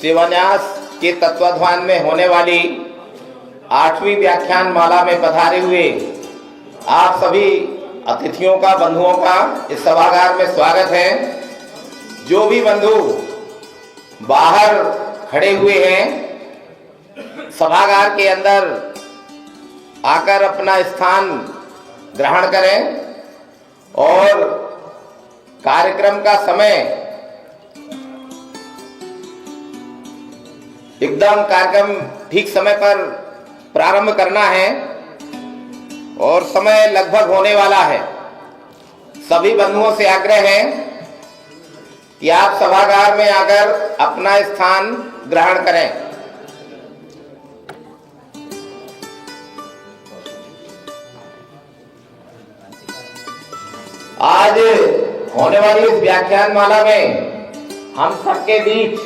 शिवन्यास के तत्वाधान में होने वाली 8वीं व्याख्यान माला में पधारे हुए आप सभी अतिथियों का, बंधुओं का इस सभागार में स्वागत है। जो भी बंधु बाहर खड़े हुए हैं, सभागार के अंदर आकर अपना स्थान ग्रहण करें और कार्यक्रम का समय एकदम कार्यक्रम ठीक समय पर प्रारंभ करना है और समय लगभग होने वाला है। सभी बंधुओं से आग्रह है कि आप सभागार में आकर अपना स्थान ग्रहण करें। आज होने वाली इस व्याख्यान माला में हम सबके बीच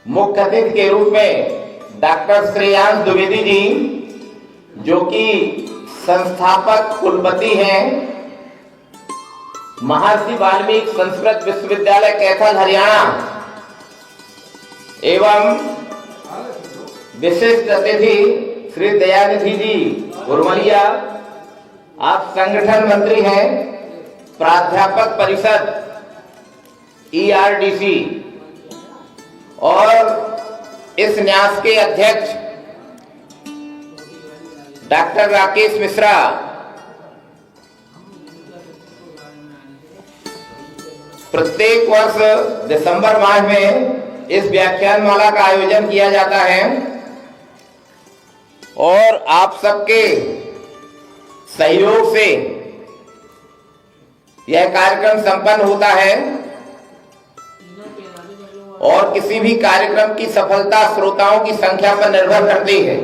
मुख्य अतिथि के रूप में डॉक्टर श्रेयांश द्विवेदी जी, जो कि संस्थापक कुलपति हैं महर्षि वाल्मीकि संस्कृत विश्वविद्यालय कैथल हरियाणा, एवं विशिष्ट अतिथि श्री दयानिधि जी उर्मलिया, आप संगठन मंत्री हैं, प्राध्यापक परिषद ERDC, और इस न्यास के अध्यक्ष डॉक्टर राकेश मिश्रा, प्रत्येक वर्ष दिसंबर माह में इस व्याख्यान माला का आयोजन किया जाता है और आप सबके सहयोग से यह कार्यक्रम संपन्न होता है और किसी भी कार्यक्रम की सफलता श्रोताओं की संख्या पर निर्भर करती है।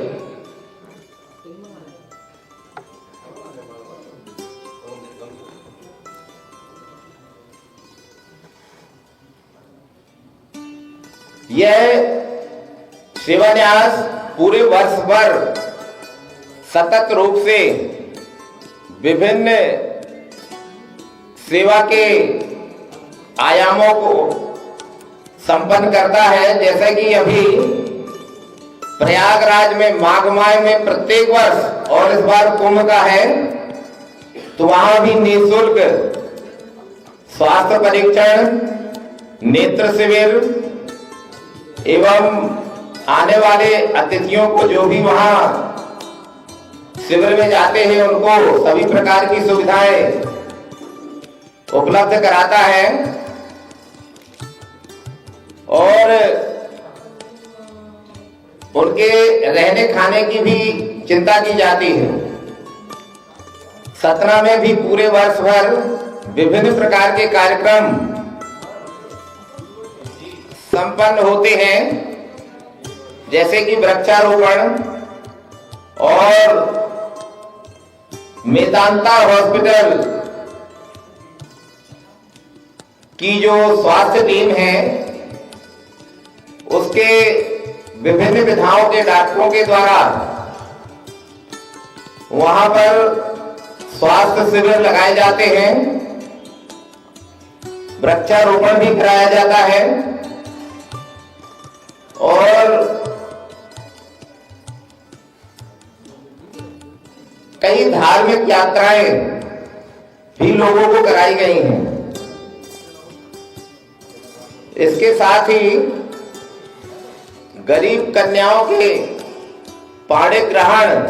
यह शिवन्यास पूरे वर्ष भर सतत रूप से विभिन्न सेवा के आयामों को संपन्न करता है। जैसे कि अभी प्रयागराज में माघ माह में प्रत्येक वर्ष और इस बार कुंभ का है, तो वहां भी निःशुल्क स्वास्थ्य परीक्षण, नेत्र शिविर एवं आने वाले अतिथियों को जो भी वहां शिविर में जाते हैं उनको सभी प्रकार की सुविधाएं उपलब्ध कराता है और उनके रहने खाने की भी चिंता की जाती है। सतना में भी पूरे वर्ष भर विभिन्न प्रकार के कार्यक्रम संपन्न होते हैं, जैसे कि वृक्षारोपण और मेदांता हॉस्पिटल की जो स्वास्थ्य टीम है उसके विभिन्न विधाओं के डॉक्टरों के द्वारा वहां पर स्वास्थ्य शिविर लगाए जाते हैं, वृक्षारोपण भी कराया जाता है और कई धार्मिक यात्राएं भी लोगों को कराई गई हैं। इसके साथ ही गरीब कन्याओं के पाणी ग्रहण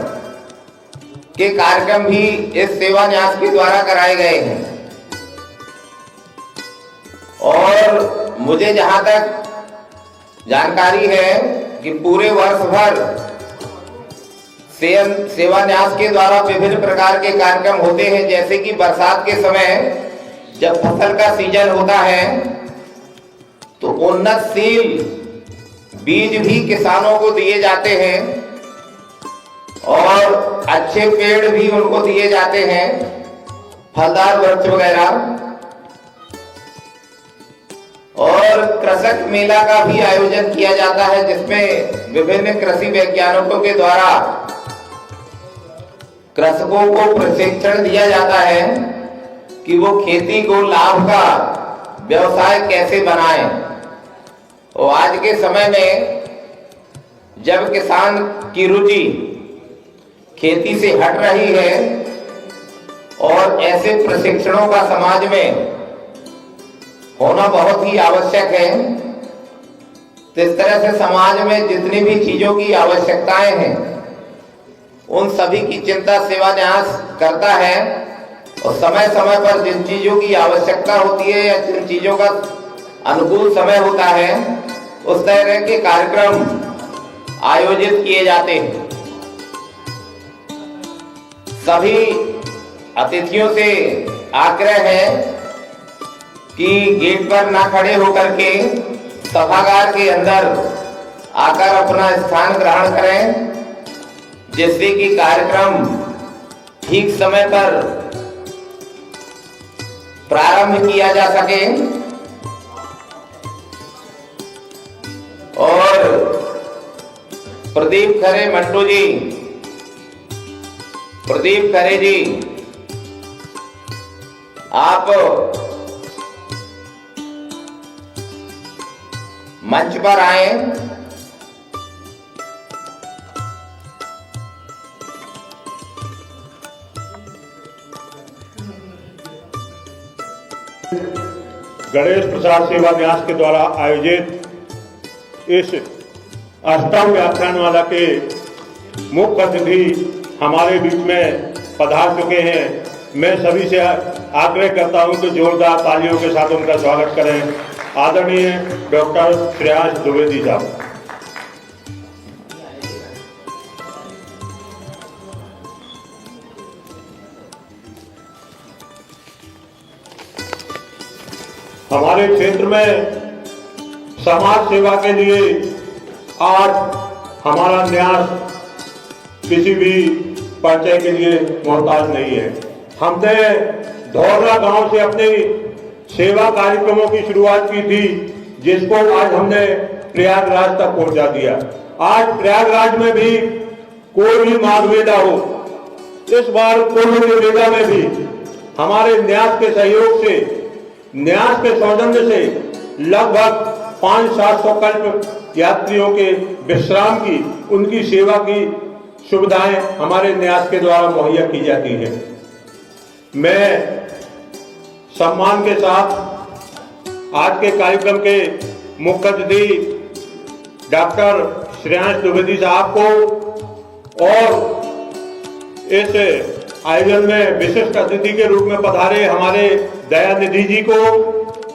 के कार्यक्रम भी इस सेवा न्यास के द्वारा कराए गए हैं और मुझे जहां तक जानकारी है कि पूरे वर्ष भर सेवा न्यास के द्वारा विभिन्न प्रकार के कार्यक्रम होते हैं। जैसे कि बरसात के समय जब फसल का सीजन होता है तो उन्नतशील बीज भी किसानों को दिए जाते हैं और अच्छे पेड़ भी उनको दिए जाते हैं, फलदार वृक्ष वगैरह। और कृषक मेला का भी आयोजन किया जाता है, जिसमें विभिन्न कृषि वैज्ञानिकों के द्वारा कृषकों को प्रशिक्षण दिया जाता है कि वो खेती को लाभ का व्यवसाय कैसे बनाएं और आज के समय में जब किसान की रुचि खेती से हट रही है और ऐसे प्रशिक्षणों का समाज में होना बहुत ही आवश्यक है, तो इस तरह से समाज में जितनी भी चीजों की आवश्यकताएं हैं उन सभी की चिंता सेवा न्यास करता है और समय समय पर जिन चीजों की आवश्यकता होती है या जिन चीजों का अनुकूल समय होता है उस तरह के कार्यक्रम आयोजित किए जाते हैं। सभी अतिथियों से आग्रह है कि गेट पर ना खड़े होकर के सभागार के अंदर आकर अपना स्थान ग्रहण करें, जिससे कि कार्यक्रम ठीक समय पर प्रारंभ किया जा सके। और प्रदीप खरे मंटू जी, प्रदीप खरे जी, आप मंच पर आए। गणेश प्रसाद सेवा न्यास के द्वारा आयोजित इस अष्टम व्याख्यानमाला के मुख्य अतिथि हमारे बीच में पधार चुके हैं। मैं सभी से आग्रह करता हूं कि जोरदार तालियों के साथ उनका स्वागत करें। आदरणीय डॉक्टर श्रेयांश द्विवेदी साहब। हमारे क्षेत्र में समाज सेवा के लिए आज हमारा न्यास किसी भी परिचय के लिए मोहताज नहीं है। हमने धौरला गांव से अपने सेवा कार्यक्रमों की शुरुआत की थी, जिसको आज हमने प्रयागराज तक पहुंचा दिया। आज प्रयागराज में भी कोई भी माघ मेला हो, इस बार कुंभ के मेला में भी हमारे न्यास के सहयोग से, न्यास के सौजन्य से लगभग 500-700 कल्प यात्रियों के विश्राम की, उनकी सेवा की सुविधाएं हमारे न्यास के द्वारा मुहैया की जाती है। मैं सम्मान के साथ आज के कार्यक्रम के मुख्य अतिथि डॉक्टर श्रेयांश द्विवेदी साहब को और इस आयोजन में विशिष्ट अतिथि के रूप में पधारे हमारे दयानिधि जी को,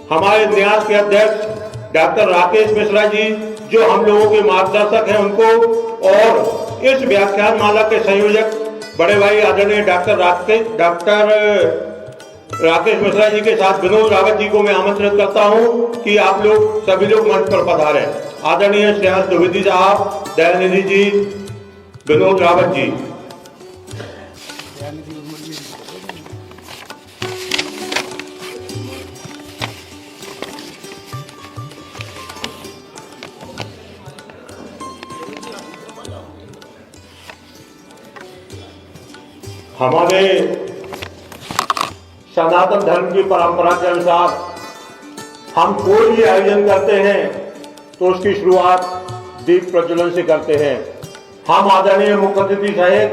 हमारे न्यास के अध्यक्ष डॉक्टर राकेश मिश्रा जी जो हम लोगों के मार्गदर्शक हैं उनको, और इस व्याख्यान माला के संयोजक बड़े भाई आदरणीय डॉक्टर राकेश मिश्रा जी के साथ विनोद रावत जी को मैं आमंत्रित करता हूं कि आप लोग सभी लोग मंच पर पधारें। आदरणीय श्रेयांश द्विवेदी साहब, दयानिधि जी, विनोद रावत जी। हमारे सनातन धर्म की परंपरा के अनुसार हम कोई भी आयोजन करते हैं तो उसकी शुरुआत दीप प्रज्वलन से करते हैं। हम आदरणीय मुख्य अतिथि सहित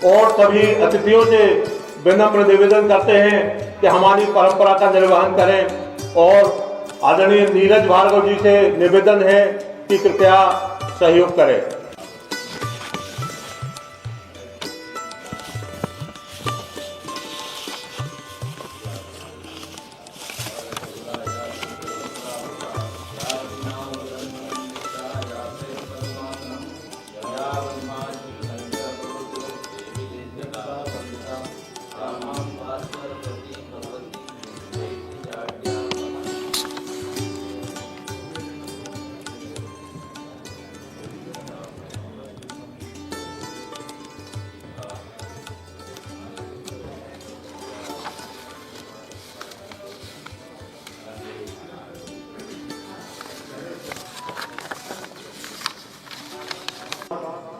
और सभी अतिथियों से विनम्र निवेदन करते हैं कि हमारी परंपरा का निर्वहन करें, और आदरणीय नीरज भार्गव जी से निवेदन है कि कृपया सहयोग करें।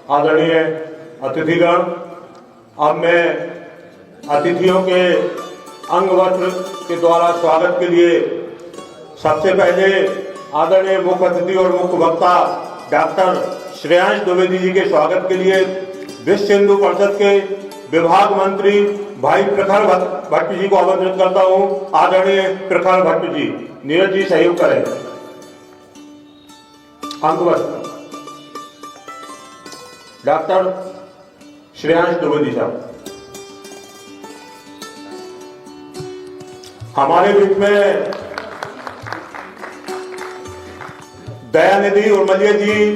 आदरणीय अतिथिगण, अब मैं अतिथियों के अंग वस्त्र के द्वारा स्वागत के लिए सबसे पहले आदरणीय मुख्य अतिथि और मुख्य वक्ता डॉक्टर श्रेयांश द्विवेदी जी के स्वागत के लिए विश्व हिंदू परिषद के विभाग मंत्री भाई प्रखर भट्ट जी को आमंत्रित करता हूं। आदरणीय प्रखर भट्ट जी, नीरज जी सहयोग करें। अंकवत डॉक्टर श्रेयांश द्विवेदी साहब। हमारे बीच में दयानिधि उर्मलिया जी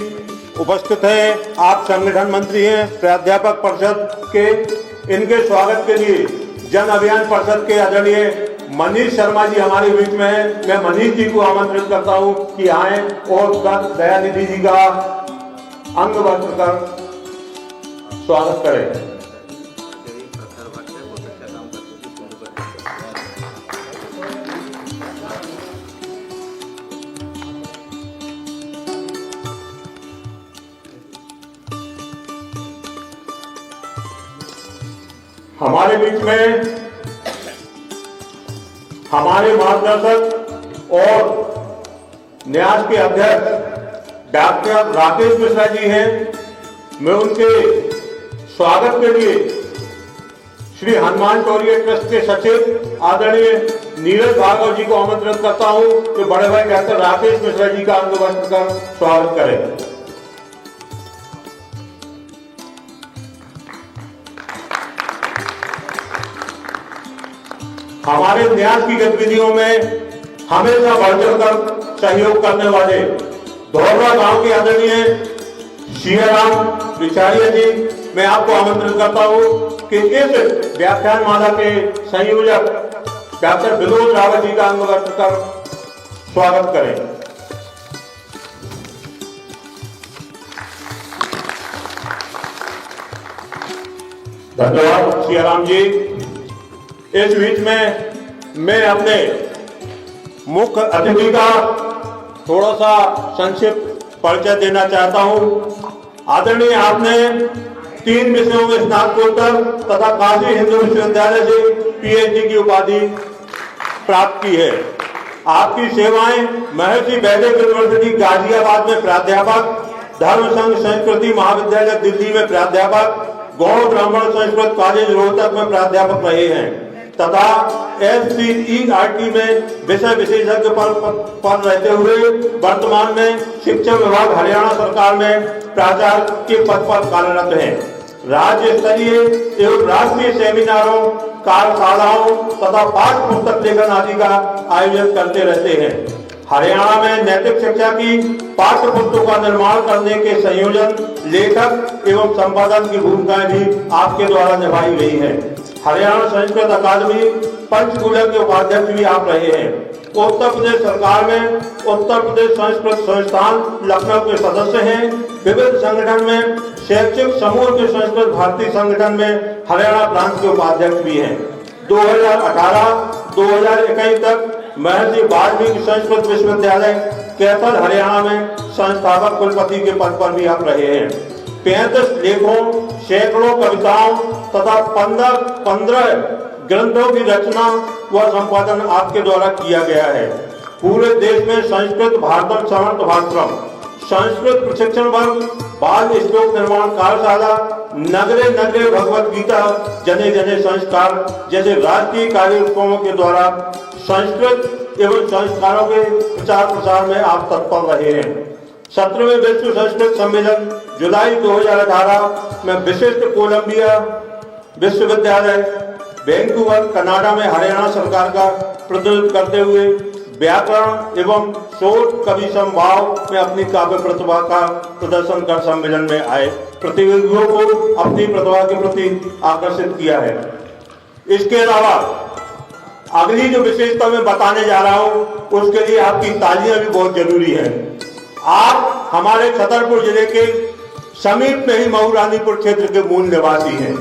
उपस्थित हैं। आप संगठन मंत्री हैं प्राध्यापक परिषद के। इनके स्वागत के लिए जन अभियान परिषद के आदरणीय मनीष शर्मा जी हमारे बीच में हैं। मैं मनीष जी को आमंत्रित करता हूं कि आए और दयानिधि जी का अंग वस्त्र कर स्वागत करें। हमारे बीच में हमारे मार्गदर्शक और न्यास के अध्यक्ष डॉक्टर राकेश मिश्रा जी हैं। मैं उनके स्वागत के लिए श्री हनुमान टोरिया ट्रस्ट के सचिव आदरणीय नीरज भार्गव जी को आमंत्रित करता हूं कि बड़े भाई डॉक्टर राकेश मिश्रा जी का अंग वस्त्र कर स्वागत करें। हमारे न्यास की गतिविधियों में हमेशा बढ़ चढ़कर सहयोग करने वाले धोरवा गांव के आदरणीय सियाराम विचारिया जी, मैं आपको आमंत्रित करता हूं कि इस व्याख्यान माला के संयोजक डॉक्टर विनोद रावत जी का अंग वस्त्र कर स्वागत करें। धन्यवाद सियाराम जी। इस बीच में मैं अपने मुख्य अतिथि का थोड़ा सा संक्षिप्त परिचय देना चाहता हूं। आदरणीय, आपने 3 विषयों में स्नातकोत्तर तथा काशी हिंदू विश्वविद्यालय से पीएचडी की उपाधि प्राप्त की है। आपकी सेवाएं महर्षि वैदिक यूनिवर्सिटी गाजियाबाद में प्राध्यापक, धर्म संघ संस्कृति महाविद्यालय दिल्ली में प्राध्यापक, गौड़ ब्राह्मण संस्कृत कॉलेज रोहतक में प्राध्यापक रहे हैं तथा SCERT में विषय विशेषज्ञ पर रहते हुए वर्तमान में शिक्षा विभाग हरियाणा सरकार में प्राचार्य के पद पर कार्यरत हैं। राज्य स्तरीय एवं राष्ट्रीय सेमिनारों, कार्यशालाओं तथा पाठ्य पुस्तक लेखन आदि का आयोजन करते रहते हैं। हरियाणा में नैतिक शिक्षा की पाठ्य पुस्तकों का निर्माण करने के संयोजन, लेखक एवं संपादन की भूमिकाएं भी आपके द्वारा निभाई गई है। हरियाणा संस्कृत अकादमी पंचकुला के उपाध्यक्ष भी आप रहे हैं। उत्तर प्रदेश सरकार में उत्तर प्रदेश संस्कृत संस्थान लखनऊ के सदस्य हैं। विभिन्न संगठन में शैक्षिक समूह के संस्कृत भारती संगठन में हरियाणा प्रांत के उपाध्यक्ष भी हैं। 2018-2021 तक महर्षि वाल्मीकि संस्कृत विश्वविद्यालय कैथल हरियाणा में संस्थापक कुलपति के पद पर भी आप रहे हैं। 35 लेखों, सैकड़ों कविताओं तथा 15 ग्रंथों की रचना व संपादन आपके द्वारा किया गया है। पूरे देश में संस्कृत भारतम समर्थ भाषाक्रम, संस्कृत प्रशिक्षण वर्ग, बाल श्लोक निर्माण कार्यशाला, नगरे नगरे भगवत गीता, जने जने संस्कार जैसे राष्ट्रीय कार्यक्रमों के द्वारा संस्कृत एवं संस्कारों के प्रचार प्रसार में आप तत्पर रहे हैं। 17वें विश्व संस्कृत सम्मेलन जुलाई 2018 में विशिष्ट कोलंबिया विश्वविद्यालय वैंकूवर कनाडा में हरियाणा सरकार का प्रतिनिधित्व करते हुए व्याकरण एवं शोध कवि संभाव में अपनी काव्य प्रतिभा का प्रदर्शन कर सम्मेलन में आए प्रतियोगियों को अपनी प्रतिभा के प्रति आकर्षित किया है। इसके अलावा अगली जो विशेषता मैं बताने जा रहा हूं उसके लिए आपकी तालियां भी बहुत जरूरी है। आप हमारे छतरपुर जिले के समीप में ही महू-रानीपुर क्षेत्र के मूल निवासी हैं,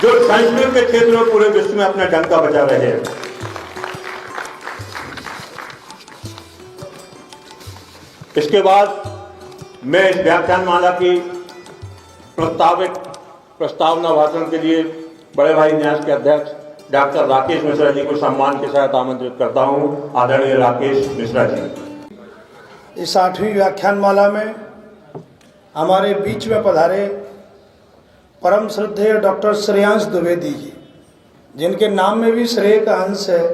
जो संस्कृत के क्षेत्र में पूरे विश्व में अपना डंका बजा रहे हैं। इसके बाद मैं इस व्याख्यान माला की प्रस्तावना भाषण के लिए बड़े भाई न्यास के अध्यक्ष डॉक्टर राकेश मिश्रा जी को सम्मान के साथ आमंत्रित करता हूं। आदरणीय राकेश मिश्रा जी। इस 8वीं व्याख्यानमाला में हमारे बीच में पधारे परम श्रद्धेय डॉक्टर श्रेयांश द्विवेदी जी, जिनके नाम में भी श्रेय का अंश है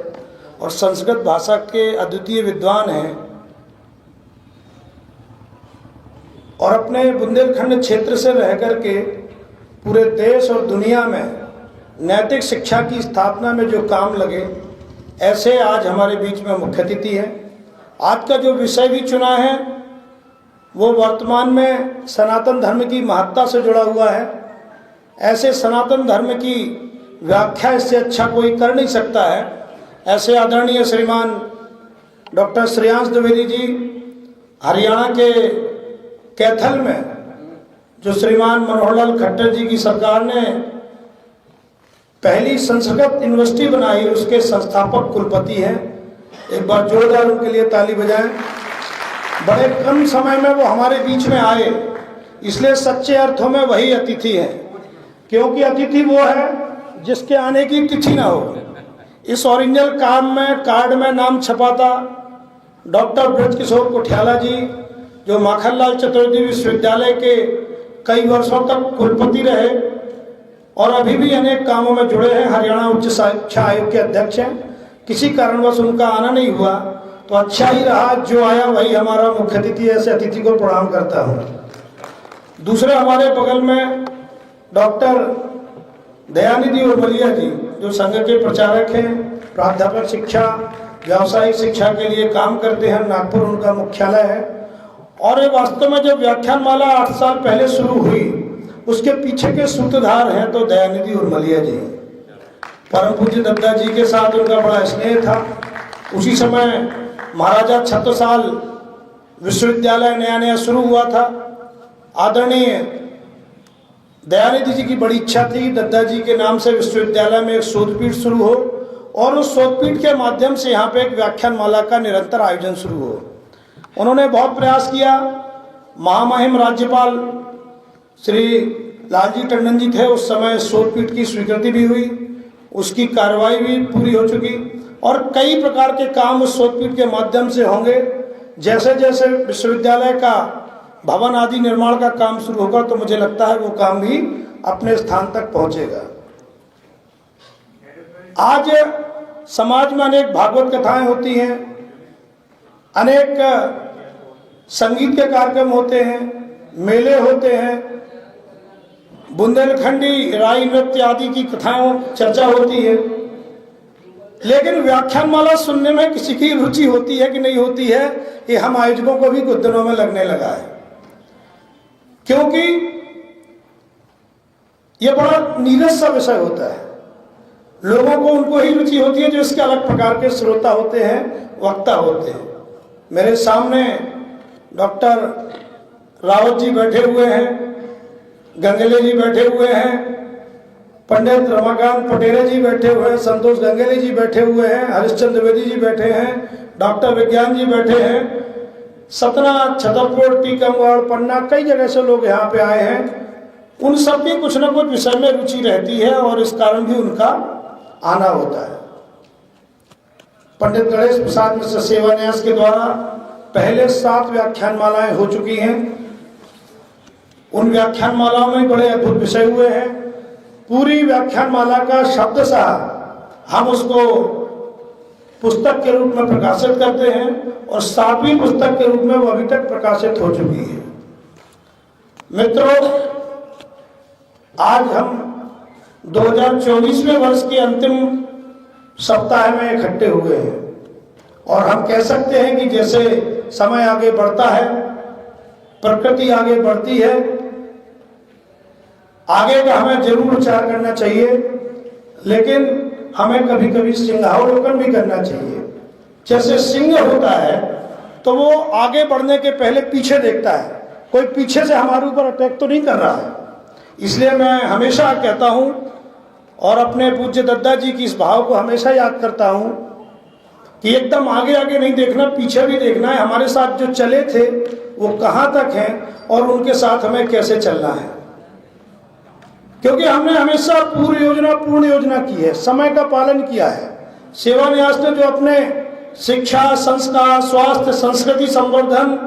और संस्कृत भाषा के अद्वितीय विद्वान हैं और अपने बुंदेलखंड क्षेत्र से रह करके पूरे देश और दुनिया में नैतिक शिक्षा की स्थापना में जो काम लगे, ऐसे आज हमारे बीच में मुख्य अतिथि हैं। आज का जो विषय भी चुना है वो वर्तमान में सनातन धर्म की महत्ता से जुड़ा हुआ है। ऐसे सनातन धर्म की व्याख्या इससे अच्छा कोई कर नहीं सकता है। ऐसे आदरणीय श्रीमान डॉक्टर श्रेयांश द्विवेदी जी हरियाणा के कैथल में जो श्रीमान मनोहर लाल खट्टर जी की सरकार ने पहली संस्कृत यूनिवर्सिटी बनाई, उसके संस्थापक कुलपति हैं। एक बार जोरदार उनके लिए ताली बजाएं। बड़े कम समय में वो हमारे बीच में आए, इसलिए सच्चे अर्थों में वही अतिथि हैं, क्योंकि अतिथि वो है जिसके आने की तिथि ना हो। इस ओरिजिनल काम में कार्ड में नाम छपा था डॉक्टर ब्रजकिशोर कुठियाला जी, जो माखनलाल चतुर्वेदी विश्वविद्यालय के कई वर्षों तक कुलपति रहे और अभी भी अनेक कामों में जुड़े हैं। हरियाणा उच्च शिक्षा आयोग के अध्यक्ष हैं। किसी कारणवश उनका आना नहीं हुआ तो अच्छा ही रहा, जो आया वही हमारा मुख्य अतिथि। ऐसे अतिथि को प्रणाम करता हूँ। दूसरे हमारे बगल में डॉक्टर दयानिधि उर्मलिया जी, जो संघ के प्रचारक हैं, प्राध्यापक शिक्षा, व्यावसायिक शिक्षा के लिए काम करते हैं। नागपुर उनका मुख्यालय है। और ये वास्तव में जब व्याख्यानमाला 8 साल पहले शुरू हुई, उसके पीछे के सूत्रधार हैं तो दयानिधि उर्मलिया जी। परम पूज्य दद्दा जी के साथ उनका बड़ा स्नेह था। उसी समय महाराजा छत्रसाल विश्वविद्यालय नया नया शुरू हुआ था। आदरणीय दयानिधि जी की बड़ी इच्छा थी दद्दा जी के नाम से विश्वविद्यालय में एक शोधपीठ शुरू हो और उस शोधपीठ के माध्यम से यहाँ पे एक व्याख्यानमाला का निरंतर आयोजन शुरू हो। उन्होंने बहुत प्रयास किया। महामहिम राज्यपाल श्री लालजी टंडन जी थे उस समय। शोधपीठ की स्वीकृति भी हुई, उसकी कार्रवाई भी पूरी हो चुकी और कई प्रकार के काम उस शोधपीठ के माध्यम से होंगे। जैसे जैसे विश्वविद्यालय का भवन आदि निर्माण का काम शुरू होगा तो मुझे लगता है वो काम भी अपने स्थान तक पहुंचेगा। आज समाज में अनेक भागवत कथाएं होती हैं, अनेक संगीत के कार्यक्रम होते हैं, मेले होते हैं, बुंदेलखंडी राई नृत्य आदि की कथाओं चर्चा होती है। लेकिन व्याख्यानमाला सुनने में किसी की रुचि होती है कि नहीं होती है, ये हम आयोजकों को भी कुछ दिनों में लगने लगा है, क्योंकि ये बड़ा नीरस सा विषय होता है। लोगों को उनको ही रुचि होती है जो इसके अलग प्रकार के श्रोता होते हैं, वक्ता होते हैं। मेरे सामने डॉक्टर रावत जी बैठे हुए हैं, गंगेले जी बैठे हुए हैं, पंडित रमाकांत पटेरे जी बैठे हुए हैं, संतोष गंगेले जी बैठे हुए हैं, हरिश्चंद्र द्विवेदी जी बैठे हैं, डॉक्टर विज्ञान जी बैठे हैं, सतना, छतरपुर, टीकमगढ़, पन्ना, कई जगह से लोग यहाँ पे आए हैं। उन सब की कुछ न कुछ विषय में रुचि रहती है और इस कारण भी उनका आना होता है। पंडित गणेश प्रसाद मिश्र सेवा न्यास के द्वारा पहले 7 व्याख्यानमालाएं हो चुकी हैं। उन व्याख्यानमालाओं में बड़े अद्भुत विषय हुए हैं। पूरी व्याख्यानमाला का शब्दशः हम उसको पुस्तक के रूप में प्रकाशित करते हैं और 7वीं पुस्तक के रूप में वो अभी तक प्रकाशित हो चुकी है। मित्रों, आज हम 2024वें वर्ष के अंतिम सप्ताह में इकट्ठे हुए हैं और हम कह सकते हैं कि जैसे समय आगे बढ़ता है, प्रकृति आगे बढ़ती है, आगे का हमें जरूर विचार करना चाहिए, लेकिन हमें कभी कभी सिंहावलोकन भी करना चाहिए। जैसे सिंह होता है तो वो आगे बढ़ने के पहले पीछे देखता है, कोई पीछे से हमारे ऊपर अटैक तो नहीं कर रहा है। इसलिए मैं हमेशा कहता हूँ और अपने पूज्य दद्दा जी की इस भाव को हमेशा याद करता हूँ कि एकदम आगे आगे नहीं देखना, पीछे भी देखना है। हमारे साथ जो चले थे वो कहाँ तक हैं और उनके साथ हमें कैसे चलना है, क्योंकि हमने हमेशा पूर्ण योजना की है, समय का पालन किया है। सेवा न्यास ने जो अपने शिक्षा, संस्कार, स्वास्थ्य, संस्कृति संवर्धन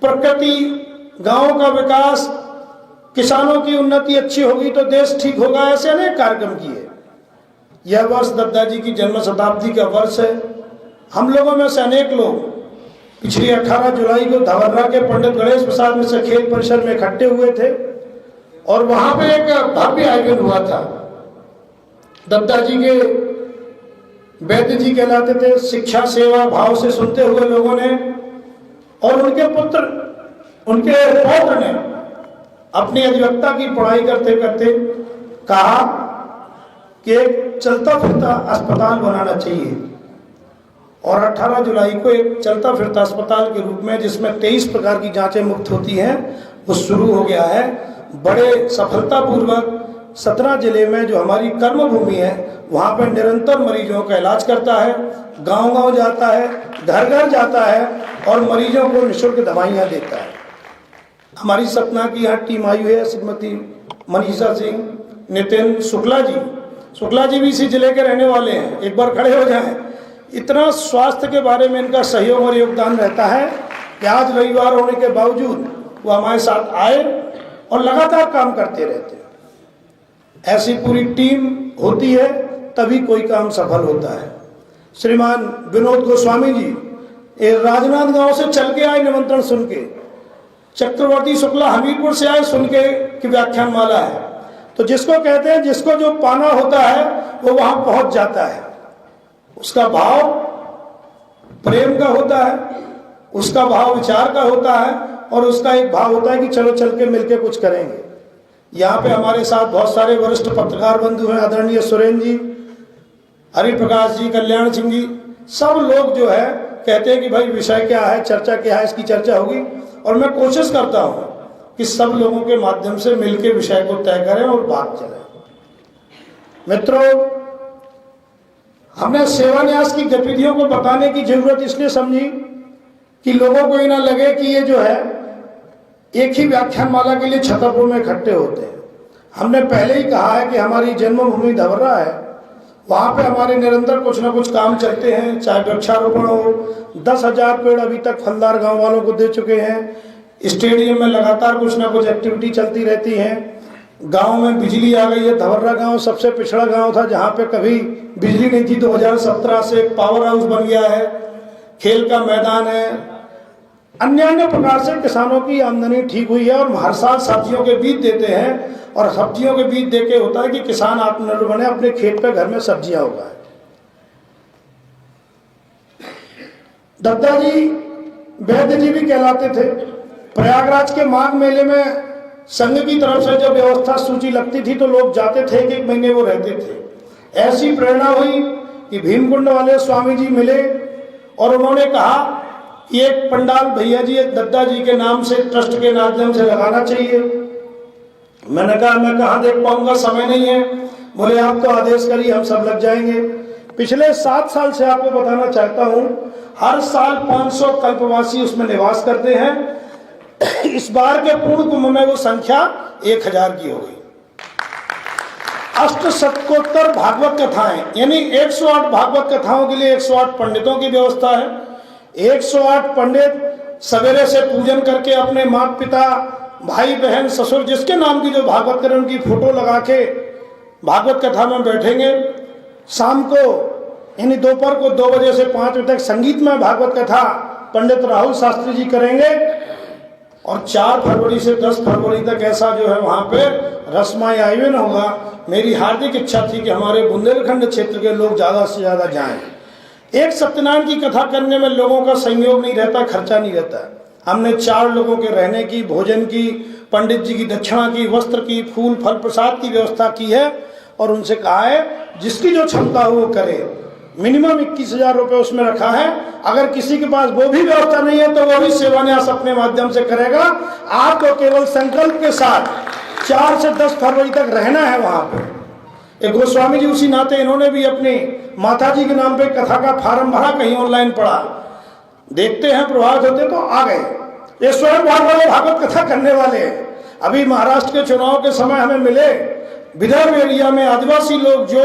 प्रकृति, गांव का विकास, किसानों की उन्नति अच्छी होगी तो देश ठीक होगा, ऐसे अनेक कार्यक्रम किए। यह वर्ष दद्दा जी की जन्म शताब्दी का वर्ष है। हम लोगों में से अनेक लोग पिछली 18 जुलाई को धवर्रा के पंडित गणेश प्रसाद मिश्र खेल परिसर में इकट्ठे हुए थे और वहां पे एक भव्य आयोजन हुआ था। दद्दा जी के वैद्य जी कहलाते थे, शिक्षा सेवा भाव से सुनते हुए लोगों ने, और उनके पौत्र ने अपनी अधिवक्ता की पढ़ाई करते करते कहा कि एक चलता फिरता अस्पताल बनाना चाहिए, और 18 जुलाई को एक चलता फिरता अस्पताल के रूप में, जिसमें 23 प्रकार की जांचें मुफ्त होती हैं, वो शुरू हो गया है। बड़े सफलतापूर्वक 17 जिले में जो हमारी कर्मभूमि है वहाँ पर निरंतर मरीजों का इलाज करता है, गांव-गांव जाता है, घर घर जाता है और मरीजों को निःशुल्क दवाइयाँ देता है। हमारी सतना की यहाँ टीम आई हुई है, श्रीमती मनीषा सिंह, नितिन शुक्ला जी भी इसी जिले के रहने वाले हैं, एक बार खड़े हो जाएं। इतना स्वास्थ्य के बारे में इनका सहयोग और योगदान रहता है कि आज रविवार होने के बावजूद वो हमारे साथ आए और लगातार काम करते रहते हैं। ऐसी पूरी टीम होती है तभी कोई काम सफल होता है। श्रीमान विनोद गोस्वामी जी राजनांद गांव से चल के आए निमंत्रण सुन के, चक्रवर्ती शुक्ला हमीरपुर से आए सुन के कि व्याख्यान माला है। तो जिसको कहते हैं जिसको जो पाना होता है वो वहां पहुंच जाता है। उसका भाव प्रेम का होता है, उसका भाव विचार का होता है, और उसका एक भाव होता है कि चलो चल के मिलके कुछ करेंगे। यहाँ पे हमारे साथ बहुत सारे वरिष्ठ पत्रकार बंधु हैं, आदरणीय सुरेंद्र जी, हरिप्रकाश जी, कल्याण सिंह जी, सब लोग जो है कहते हैं कि भाई विषय क्या है, चर्चा क्या है, इसकी चर्चा होगी, और मैं कोशिश करता हूँ कि सब लोगों के माध्यम से मिलके विषय को तय करें और बात चले। मित्रों, हमने सेवान्यास की गतिविधियों को बताने की जरूरत इसलिए समझी कि लोगों को ये ना लगे कि ये जो है एक ही व्याख्यान माला के लिए छतरपुर में इकट्ठे होते हैं। हमने पहले ही कहा है कि हमारी जन्मभूमि धवर्रा है, वहाँ पे हमारे निरंतर कुछ ना कुछ काम चलते हैं, चाहे वृक्षारोपण हो, 10,000 पेड़ अभी तक फलदार गांव वालों को दे चुके हैं। स्टेडियम में लगातार कुछ ना कुछ एक्टिविटी चलती रहती है। गांव में बिजली आ गई है। धवर्रा गांव सबसे पिछड़ा गांव था जहाँ पे कभी बिजली नहीं थी। 2017 से एक पावर हाउस बन गया है, खेल का मैदान है, अन्य प्रकार से किसानों की आमदनी ठीक हुई है। और हर साल सब्जियों के बीज देते हैं, और सब्जियों के बीज देके होता है कि किसान आत्मनिर्भर बने, अपने खेत पे घर में सब्जियां उगाए। दद्दा जी वैद्य जी भी कहलाते थे। प्रयागराज के माघ मेले में संघ की तरफ से जब व्यवस्था सूची लगती थी तो लोग जाते थे, एक महीने वो रहते थे। ऐसी प्रेरणा हुई कि भीमकुंड वाले स्वामी जी मिले और उन्होंने कहा कि एक पंडाल भैया जी दद्दा जी के नाम से ट्रस्ट के माध्यम से लगाना चाहिए। मैंने कहा मैं कहाँ देख पाऊंगा, समय नहीं है। बोले आप तो आदेश करिए, हम सब लग जाएंगे। पिछले 7 साल से आपको बताना चाहता हूँ, हर साल 500 कल्पवासी उसमें निवास करते हैं। इस बार के पूर्ण कुंभ में वो संख्या 1000 की हो गई। अष्टशतकोत्तर भागवत कथाएं, यानी 108 भागवत कथाओं के लिए 108 पंडितों की व्यवस्था है। 108 पंडित सवेरे से पूजन करके अपने माता पिता, भाई बहन, ससुर, जिसके नाम की जो भागवत करें उनकी फोटो लगा के भागवत कथा में बैठेंगे। शाम को यानी दोपहर को 2 बजे से 5 बजे तक संगीतमय भागवत कथा पंडित राहुल शास्त्री जी करेंगे। और 4 फरवरी से 10 फरवरी तक ऐसा जो है वहाँ पे रसमय आयोजन होगा। मेरी हार्दिक इच्छा थी कि हमारे बुंदेलखंड क्षेत्र के लोग ज़्यादा से ज़्यादा जाएं। एक सत्यनारायण की कथा करने में लोगों का सहयोग नहीं रहता, खर्चा नहीं रहता। हमने 4 लोगों के रहने की, भोजन की, पंडित जी की दक्षिणा की, वस्त्र की, फूल फल प्रसाद की व्यवस्था की है। और उनसे कहा है जिसकी जो क्षमता हो वो करे। मिनिमम 21,000 रुपये उसमें रखा है। अगर किसी के पास वो भी व्यवस्था नहीं है तो वो भी सेवान्यास अपने माध्यम से करेगा। आपको केवल संकल्प के साथ 4 से 10 फरवरी तक रहना है वहां पे। एक गोस्वामी जी उसी नाते इन्होंने भी अपनी माता जी के नाम पे कथा का फार्म भरा, कहीं ऑनलाइन पढ़ा, देखते हैं प्रभावित होते तो आ गए। ये स्वयं बहुत बड़े भागवत कथा करने वाले हैं। अभी महाराष्ट्र के चुनाव के समय हमें मिले, विदर्भ एरिया में आदिवासी लोग जो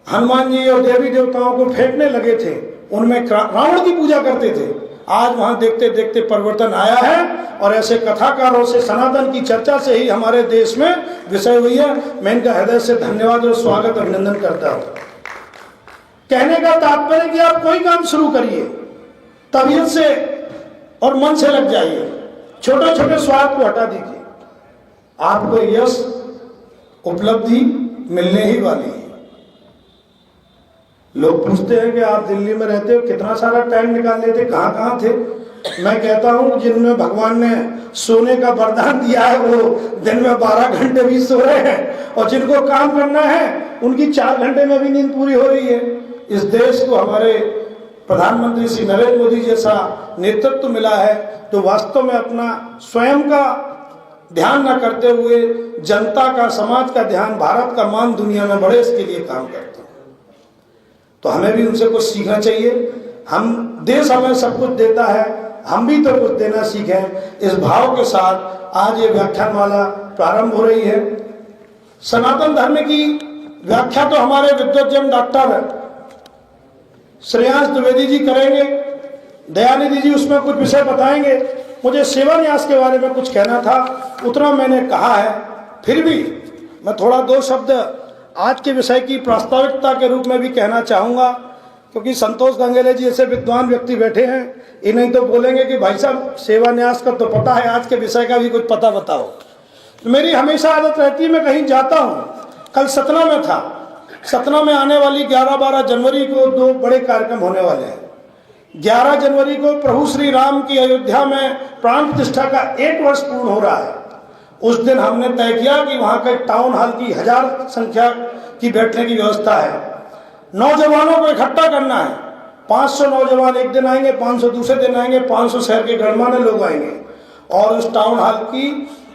हनुमान जी और देवी देवताओं को फेंकने लगे थे, उनमें रावण की पूजा करते थे। आज वहाँ देखते देखते परिवर्तन आया है और ऐसे कथाकारों से सनातन की चर्चा से ही हमारे देश में विषय हुई है। मैं इनका हृदय से धन्यवाद और स्वागत अभिनंदन करता हूँ। कहने का तात्पर्य कि आप कोई काम शुरू करिए, तबीयत से और मन से लग जाइए, छोटे छोटे स्वार्थ को हटा दीजिए, आपको यश उपलब्धि मिलने ही वाली है। लोग पूछते हैं कि आप दिल्ली में रहते हो, कितना सारा टाइम निकाल लेते, कहाँ कहाँ थे। मैं कहता हूँ जिनमें भगवान ने सोने का वरदान दिया है वो दिन में 12 घंटे भी सो रहे हैं, और जिनको काम करना है उनकी 4 घंटे में भी नींद पूरी हो रही है। इस देश को हमारे प्रधानमंत्री श्री नरेंद्र मोदी जैसा नेतृत्व मिला है, तो वास्तव में अपना स्वयं का ध्यान न करते हुए जनता का, समाज का ध्यान, भारत का मान दुनिया में बढ़े, इसके लिए काम करते हैं। तो हमें भी उनसे कुछ सीखना चाहिए। देश हमें सब कुछ देता है, हम भी तो कुछ देना सीखें। इस भाव के साथ आज ये व्याख्यानमाला प्रारंभ हो रही है। सनातन धर्म की व्याख्या तो हमारे विद्वज्जन डॉक्टर श्रेयांश द्विवेदी जी करेंगे, दयानिधि जी उसमें कुछ विषय बताएंगे। मुझे सेवा न्यास के बारे में कुछ कहना था, उतना मैंने कहा है। फिर भी मैं थोड़ा 2 शब्द आज के विषय की प्रास्ताविकता के रूप में भी कहना चाहूँगा, क्योंकि संतोष गंगेले जी ऐसे विद्वान व्यक्ति बैठे हैं, इन्हें तो बोलेंगे कि भाई साहब सेवा न्यास का तो पता है, आज के विषय का भी कुछ पता बताओ। तो मेरी हमेशा आदत रहती है, मैं कहीं जाता हूँ, कल सतना में था, सतना में आने वाली 11-12 जनवरी को 2 बड़े कार्यक्रम होने वाले हैं। 11 जनवरी को प्रभु श्री राम की अयोध्या में प्राण प्रतिष्ठा का 1 वर्ष पूर्ण हो रहा है। उस दिन हमने तय किया कि वहाँ के टाउन हॉल की 1000 संख्या की बैठने की व्यवस्था है। नौजवानों को इकट्ठा करना है। 500 नौजवान एक दिन आएंगे, 500 दूसरे दिन आएंगे, 500 शहर के गणमान्य लोग आएंगे, और उस टाउन हॉल की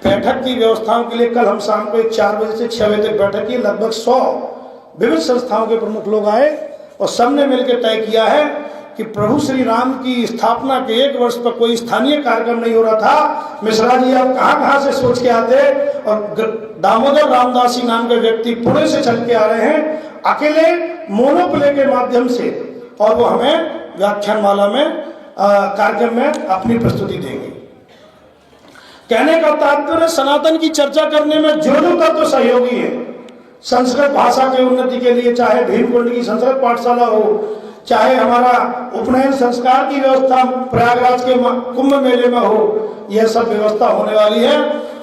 बैठक की व्यवस्थाओं के लिए कल हम शाम को 4 बजे से 6 बजे तक बैठक की। लगभग 100 विभिन्न संस्थाओं के प्रमुख लोग आए और सबने मिलकर तय किया है कि प्रभु श्री राम की स्थापना के 1 वर्ष पर कोई स्थानीय कार्यक्रम नहीं हो रहा था। मिश्रा जी आप कहाँ से सोच के आते, और दामोदर रामदास जी नाम के व्यक्ति पुणे से चल के आ रहे हैं अकेले मोनोप्ले के माध्यम से, और वो हमें व्याख्यानमाला में कार्यक्रम में अपनी प्रस्तुति देंगे। कहने का तात्पर्य सनातन की चर्चा करने में जो तत्व सहयोगी है, संस्कृत भाषा के उन्नति के लिए चाहे भीमकुंड की संस्कृत पाठशाला हो, चाहे हमारा उपनयन संस्कार की व्यवस्था प्रयागराज के कुंभ मेले में हो, यह सब व्यवस्था होने वाली है।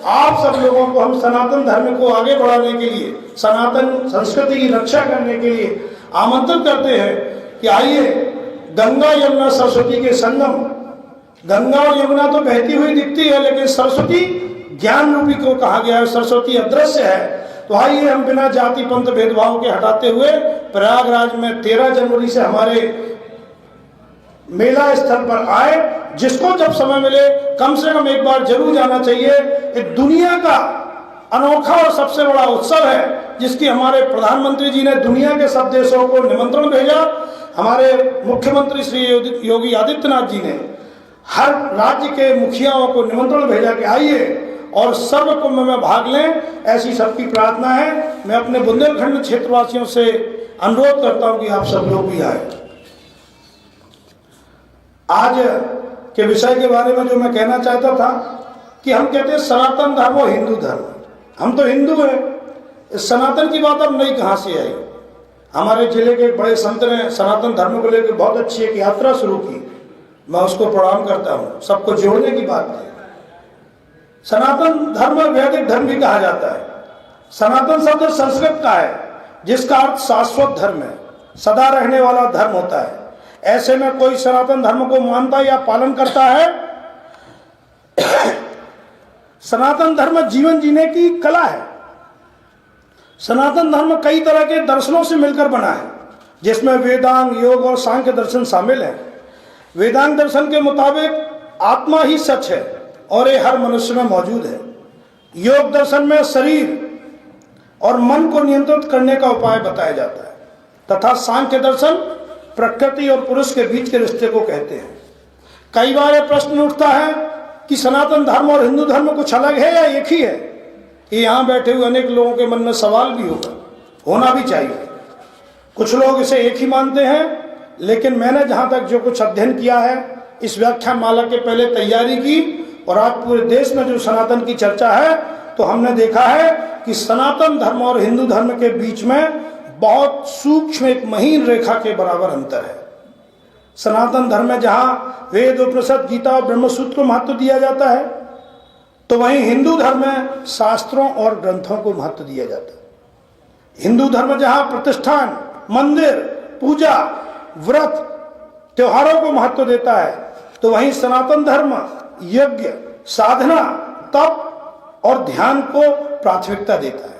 आप सब लोगों को हम सनातन धर्म को आगे बढ़ाने के लिए, सनातन संस्कृति की रक्षा करने के लिए आमंत्रित करते हैं कि आइए गंगा यमुना सरस्वती के संगम। गंगा और यमुना तो बहती हुई दिखती है, लेकिन सरस्वती ज्ञान रूपी को कहा गया है, सरस्वती अदृश्य है। तो आइए हम बिना जाति पंथ भेदभाव के हटाते हुए प्रयागराज में 13 जनवरी से हमारे मेला स्थल पर आए। जिसको जब समय मिले कम से कम एक बार जरूर जाना चाहिए। कि दुनिया का अनोखा और सबसे बड़ा उत्सव है, जिसकी हमारे प्रधानमंत्री जी ने दुनिया के सब देशों को निमंत्रण भेजा। हमारे मुख्यमंत्री श्री योगी आदित्यनाथ जी ने हर राज्य के मुखियाओं को निमंत्रण भेजा कि आइए और सर्व कुंभ में भाग लें, ऐसी सबकी प्रार्थना है। मैं अपने बुंदेलखंड क्षेत्रवासियों से अनुरोध करता हूं कि आप सब लोग भी आए। आज के विषय के बारे में जो मैं कहना चाहता था कि हम कहते हैं सनातन धर्म और हिंदू धर्म, हम तो हिंदू हैं। इस सनातन की बात अब नई कहाँ से आई। हमारे जिले के एक बड़े संत ने सनातन धर्म को लेकर बहुत अच्छी एक यात्रा शुरू की, मैं उसको प्रणाम करता हूँ। सबको जोड़ने की बात है। सनातन धर्म वैदिक धर्म भी कहा जाता है। सनातन शब्द संस्कृत का है, जिसका अर्थ शाश्वत धर्म है, सदा रहने वाला धर्म होता है। ऐसे में कोई सनातन धर्म को मानता या पालन करता है। सनातन धर्म जीवन जीने की कला है। सनातन धर्म कई तरह के दर्शनों से मिलकर बना है, जिसमें वेदांग, योग और सांख्य दर्शन शामिल है। वेदांग दर्शन के मुताबिक आत्मा ही सच है और ये हर मनुष्य में मौजूद है। योग दर्शन में शरीर और मन को नियंत्रित करने का उपाय बताया जाता है, तथा सांख्य दर्शन प्रकृति और पुरुष के बीच के रिश्ते को कहते हैं। कई बार यह प्रश्न उठता है कि सनातन धर्म और हिंदू धर्म कुछ अलग है या एक ही है। ये यहाँ बैठे हुए अनेक लोगों के मन में सवाल भी होगा, होना भी चाहिए। कुछ लोग इसे एक ही मानते हैं, लेकिन मैंने जहाँ तक जो कुछ अध्ययन किया है इस व्याख्यान माला के पहले तैयारी की और आज पूरे देश में जो सनातन की चर्चा है तो हमने देखा है कि सनातन धर्म और हिंदू धर्म के बीच में बहुत सूक्ष्म एक महीन रेखा के बराबर अंतर है। सनातन धर्म में जहां वेद उपनिषद गीता और ब्रह्मसूत्र को महत्व दिया जाता है तो वहीं हिंदू धर्म में शास्त्रों और ग्रंथों को महत्व दिया जाता है। हिंदू धर्म जहां प्रतिष्ठान, मंदिर, पूजा, व्रत, त्योहारों को महत्व देता है तो वहीं सनातन धर्म यज्ञ, साधना, तप और ध्यान को प्राथमिकता देता है।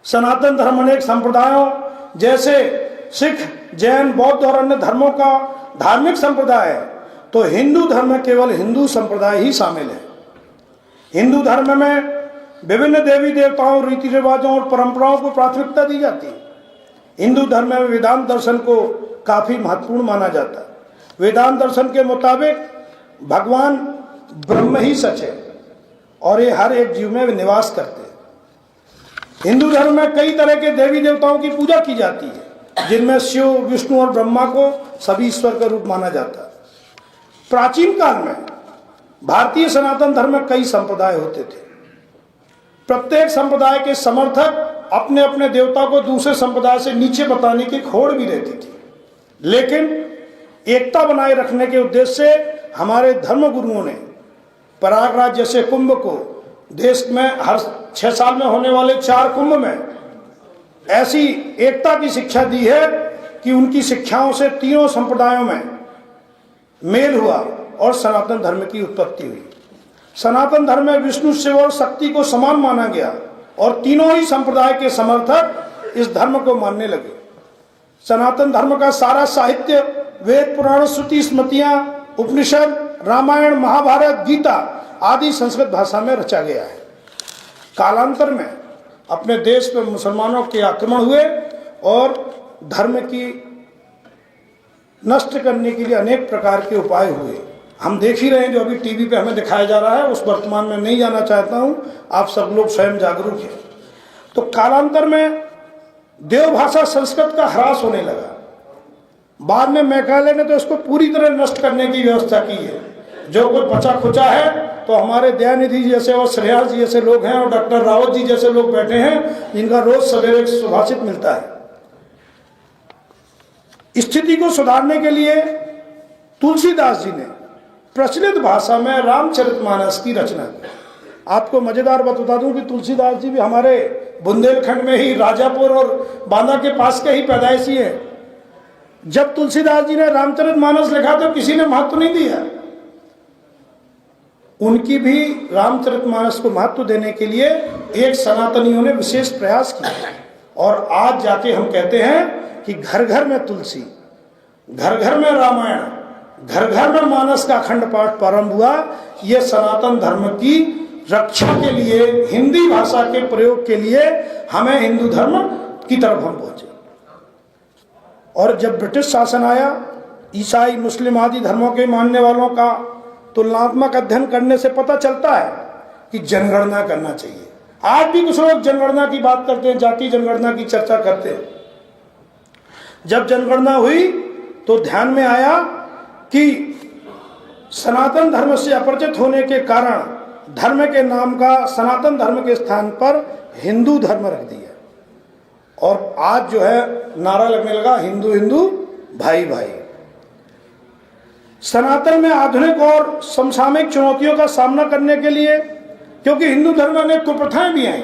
सनातन धर्म अनेक संप्रदायों जैसे सिख, जैन, बौद्ध और अन्य धर्मों का धार्मिक संप्रदाय है तो हिंदू धर्म में केवल हिंदू संप्रदाय ही शामिल है। हिंदू धर्म में विभिन्न देवी देवताओं, रीति रिवाजों और परंपराओं को प्राथमिकता दी जाती है। हिंदू धर्म में वेदांत दर्शन को काफी महत्वपूर्ण माना जाता है। वेदांत दर्शन के मुताबिक भगवान ब्रह्म ही सच है और ये हर एक जीव में निवास करते हैं। हिंदू धर्म में कई तरह के देवी देवताओं की पूजा की जाती है जिनमें शिव, विष्णु और ब्रह्मा को सभी ईश्वर का रूप माना जाता है। प्राचीन काल में भारतीय सनातन धर्म में कई संप्रदाय होते थे। प्रत्येक संप्रदाय के समर्थक अपने अपने देवता को दूसरे संप्रदाय से नीचे बताने की होड़ भी रहती थी, लेकिन एकता बनाए रखने के उद्देश्य से हमारे धर्म गुरुओं ने प्रयागराज जैसे कुंभ को, देश में हर 6 साल में होने वाले 4 कुंभ में ऐसी एकता की शिक्षा दी है कि उनकी शिक्षाओं से तीनों संप्रदायों में मेल हुआ और सनातन धर्म की उत्पत्ति हुई। सनातन धर्म में विष्णु, शिव और शक्ति को समान माना गया और तीनों ही संप्रदाय के समर्थक इस धर्म को मानने लगे। सनातन धर्म का सारा साहित्य वेद, पुराण, श्रुति, स्मृतियां, उपनिषद, रामायण, महाभारत, गीता आदि संस्कृत भाषा में रचा गया है। कालांतर में अपने देश पर मुसलमानों के आक्रमण हुए और धर्म की नष्ट करने के लिए अनेक प्रकार के उपाय हुए। हम देख ही रहे हैं जो अभी टीवी पे हमें दिखाया जा रहा है, उस वर्तमान में नहीं जाना चाहता हूं, आप सब लोग स्वयं जागरूक हैं। तो कालांतर में देवभाषा संस्कृत का ह्रास होने लगा। बाद में मैकाले ने तो इसको पूरी तरह नष्ट करने की व्यवस्था की है। जो कुछ बचा खुचा है तो हमारे दयानिधि जैसे और श्रेयास जी जैसे लोग हैं और डॉक्टर रावत जी जैसे लोग बैठे हैं जिनका रोज सवेरे सुभाषित मिलता है। स्थिति को सुधारने के लिए तुलसीदास जी ने प्रचलित भाषा में रामचरितमानस की रचना की। आपको मजेदार बात बता दूं कि तुलसीदास जी भी हमारे बुंदेलखंड में ही राजापुर और बांदा के पास के ही पैदाइशी है। जब तुलसीदास जी ने रामचरितमानस लिखा तो किसी ने महत्व नहीं दिया। उनकी भी रामचरितमानस को महत्व देने के लिए एक सनातनियों ने विशेष प्रयास किया और आज जाके हम कहते हैं कि घर घर में तुलसी, घर घर में रामायण, घर घर में मानस का अखंड पाठ प्रारंभ हुआ। ये सनातन धर्म की रक्षा के लिए, हिंदी भाषा के प्रयोग के लिए हमें हिंदू धर्म की तरफ हम पहुंचे। और जब ब्रिटिश शासन आया, ईसाई, मुस्लिम आदि धर्मों के मानने वालों का तुलनात्मक अध्ययन करने से पता चलता है कि जनगणना करना चाहिए। आज भी कुछ लोग जनगणना की बात करते हैं, जाति जनगणना की चर्चा करते हैं। जब जनगणना हुई तो ध्यान में आया कि सनातन धर्म से अपरिचित होने के कारण धर्म के नाम का सनातन धर्म के स्थान पर हिंदू धर्म रख दिया और आज जो है नारा लगने लगा हिंदू हिंदू भाई भाई। सनातन में आधुनिक और समसामयिक चुनौतियों का सामना करने के लिए, क्योंकि हिंदू धर्म में अनेक कुप्रथाएं भी आई,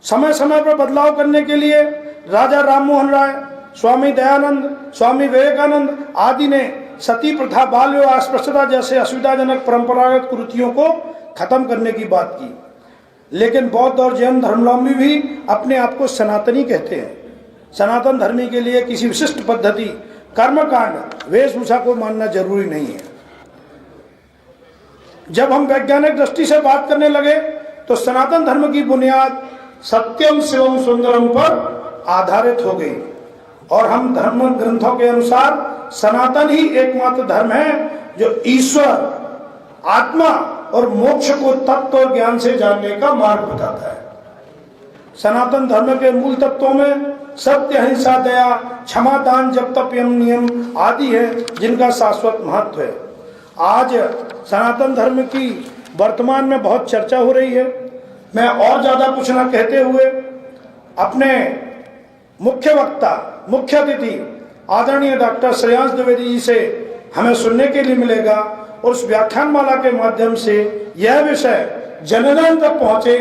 समय समय पर बदलाव करने के लिए राजा राममोहन राय, स्वामी दयानंद, स्वामी विवेकानंद आदि ने सती प्रथा, बाल विवाह, अस्पृश्यता जैसे असुविधाजनक परंपरागत कुरीतियों को खत्म करने की बात की। लेकिन बौद्ध और जैन धर्मावलंबी भी अपने आप को सनातनी कहते हैं। सनातन धर्मी के लिए किसी विशिष्ट पद्धति, कर्मकांड, वेशभूषा को मानना जरूरी नहीं है। जब हम वैज्ञानिक दृष्टि से बात करने लगे तो सनातन धर्म की बुनियाद सत्यम शिवम सुंदरम पर आधारित हो गई और हम धर्म ग्रंथों के अनुसार सनातन ही एकमात्र धर्म है जो ईश्वर, आत्मा और मोक्ष को तत्व और ज्ञान से जानने का मार्ग बताता है। सनातन धर्म के मूल तत्वों में सत्य, अहिंसा, दया, क्षमा, दान, जप, तप, यम, नियम आदि है जिनका शाश्वत महत्व है। आज सनातन धर्म की वर्तमान में बहुत चर्चा हो रही है। मैं और ज्यादा कुछ न कहते हुए अपने मुख्य वक्ता, मुख्य अतिथि आदरणीय डॉक्टर श्रेयांश द्विवेदी जी से हमें सुनने के लिए मिलेगा और उस व्याख्यानमाला के माध्यम से यह विषय जन-जन तक पहुंचे,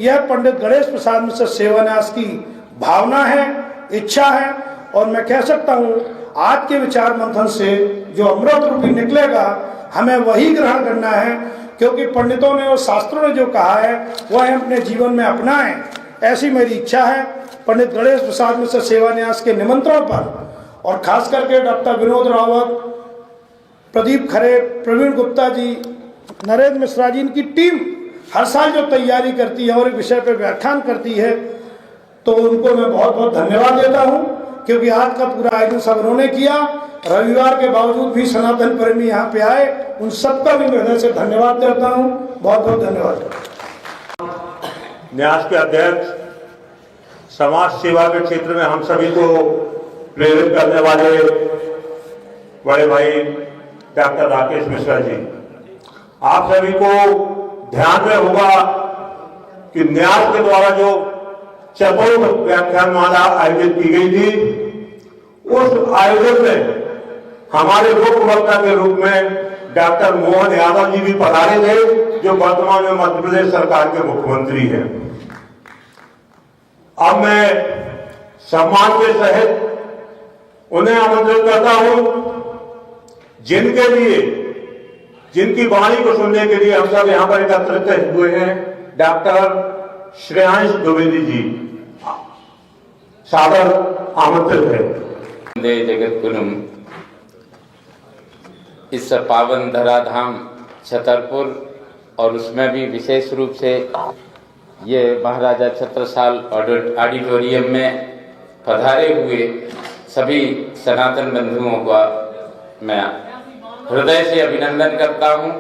यह पंडित गणेश प्रसाद मिश्र सेवान्यास की भावना है, इच्छा है। और मैं कह सकता हूं आज के विचार मंथन से जो अमृत रूपी निकलेगा हमें वही ग्रहण करना है, क्योंकि पंडितों ने और शास्त्रों ने जो कहा है वह हम अपने जीवन में अपनाएं, ऐसी मेरी इच्छा है। पंडित गणेश प्रसाद मिश्र सेवान्यास के निमंत्रण पर और खास करके डॉक्टर विनोद रावत, प्रदीप खरे, प्रवीण गुप्ता जी, नरेंद्र मिश्रा जी, इनकी टीम हर साल जो तैयारी करती है और एक विषय पर व्याख्यान करती है, तो उनको मैं बहुत बहुत धन्यवाद देता हूं, क्योंकि आज का पूरा आयोजन सब उन्होंने किया। रविवार के बावजूद भी सनातन प्रेमी यहाँ पे आए, उन सबका भी मैं हृदय से धन्यवाद देता हूँ। बहुत बहुत धन्यवाद। न्यास के अध्यक्ष, समाज सेवा के क्षेत्र में हम सभी को प्रेरित करने वाले बड़े भाई डॉक्टर राकेश मिश्रा जी, आप सभी को ध्यान में होगा कि न्यास के द्वारा जो चतुर्थ व्याख्यानमाला आयोजित की गई थी, उस आयोजन में हमारे मुख्य वक्ता के रूप में डॉक्टर मोहन यादव जी भी पधारे थे, जो वर्तमान में मध्य प्रदेश सरकार के मुख्यमंत्री हैं। अब मैं सम्मान के सहित उन्हें आमंत्रित करता हूं, जिनके लिए, जिनकी वाणी को सुनने के लिए हम सब यहां पर एकत्रित हुए हैं। डॉक्टर श्रेयांश द्विवेदी जी सादर आमंत्रित है। वंदे जगत गुरुम। इस पावन धराधाम छतरपुर और उसमें भी विशेष रूप से ये महाराजा छत्रसाल ऑडिटोरियम में पधारे हुए सभी सनातन बंधुओं का मैं हृदय से अभिनंदन करता हूँ,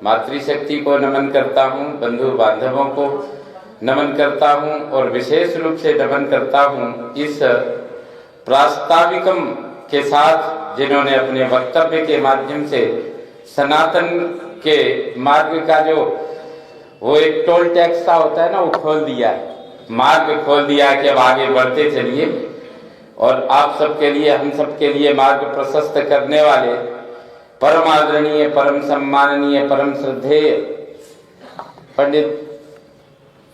मातृशक्ति को नमन करता हूँ, बंधु बांधवों को नमन करता हूँ और विशेष रूप से नमन करता हूँ इस प्रास्ताविकम के साथ जिन्होंने अपने वक्तव्य के माध्यम से सनातन के मार्ग का जो वो एक टोल टैक्स का होता है ना, वो खोल दिया है, मार्ग खोल दिया है कि अब आगे बढ़ते चलिए। और आप सबके लिए, हम सबके लिए मार्ग प्रशस्त करने वाले परम आदरणीय, परम सम्माननीय, परम श्रद्धेय पंडित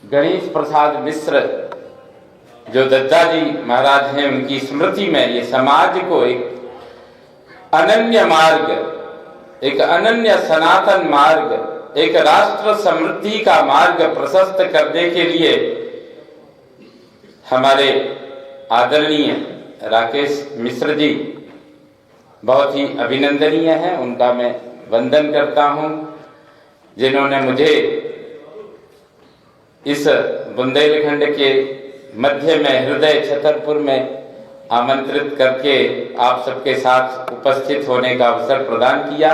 गणेश प्रसाद मिश्र जो दद्दा जी महाराज हैं, उनकी स्मृति में ये समाज को एक अनन्य मार्ग, एक अनन्य सनातन मार्ग, एक राष्ट्र समृद्धि का मार्ग प्रशस्त करने के लिए हमारे आदरणीय राकेश मिश्र जी बहुत ही अभिनंदनीय हैं। उनका मैं वंदन करता हूं, जिन्होंने मुझे इस बुंदेलखंड के मध्य में हृदय छतरपुर में आमंत्रित करके आप सबके साथ उपस्थित होने का अवसर प्रदान किया।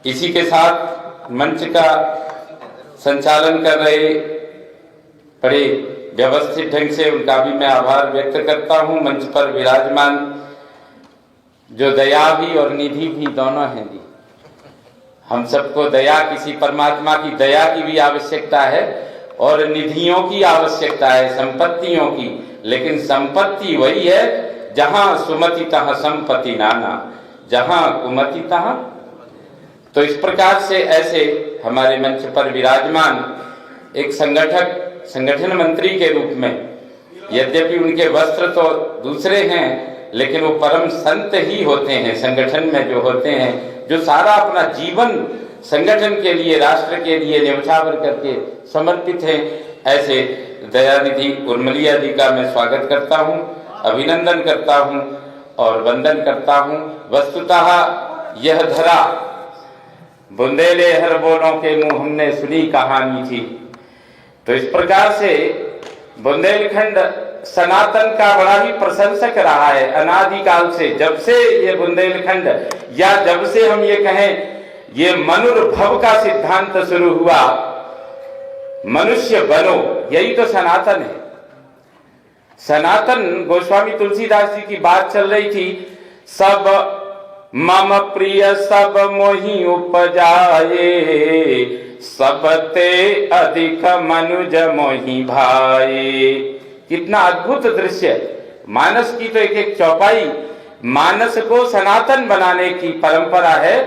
इसी के साथ मंच का संचालन कर रहे बड़े व्यवस्थित ढंग से उनका भी मैं आभार व्यक्त करता हूं। मंच पर विराजमान जो दया भी और निधि भी दोनों हैं जी, हम सबको दया, किसी परमात्मा की दया की भी आवश्यकता है और निधियों की आवश्यकता है, संपत्तियों की। लेकिन संपत्ति वही है जहां सुमति तहां संपत्ति नाना, जहां कुमति तहां। तो इस प्रकार से ऐसे हमारे मंच पर विराजमान एक संगठन मंत्री के रूप में, यद्यपि उनके वस्त्र तो दूसरे हैं, लेकिन वो परम संत ही होते हैं संगठन में जो होते हैं, जो सारा अपना जीवन संगठन के लिए, राष्ट्र के लिए न्यौछावर करके समर्पित हैं। ऐसे दयानिधि उर्मिलिया जी का मैं स्वागत करता हूं, अभिनंदन करता हूं और वंदन करता हूं। वस्तुतः यह धरा बुंदेले हर बोलों के मुंह हमने सुनी कहानी थी। तो इस प्रकार से बुंदेलखंड सनातन का बड़ा ही प्रशंसक रहा है अनादिकाल से। जब से ये बुंदेलखंड, या जब से हम ये कहें ये मनुर्भव का सिद्धांत शुरू हुआ, मनुष्य बनो, यही तो सनातन है। सनातन गोस्वामी तुलसीदास जी की बात चल रही थी, सब मम प्रिय सब मोहि उपजाए, सब ते अधिक मनुज मोहि भाए। कितना अद्भुत दृश्य है। मानस की तो एक एक चौपाई, मानस को सनातन बनाने की परंपरा है।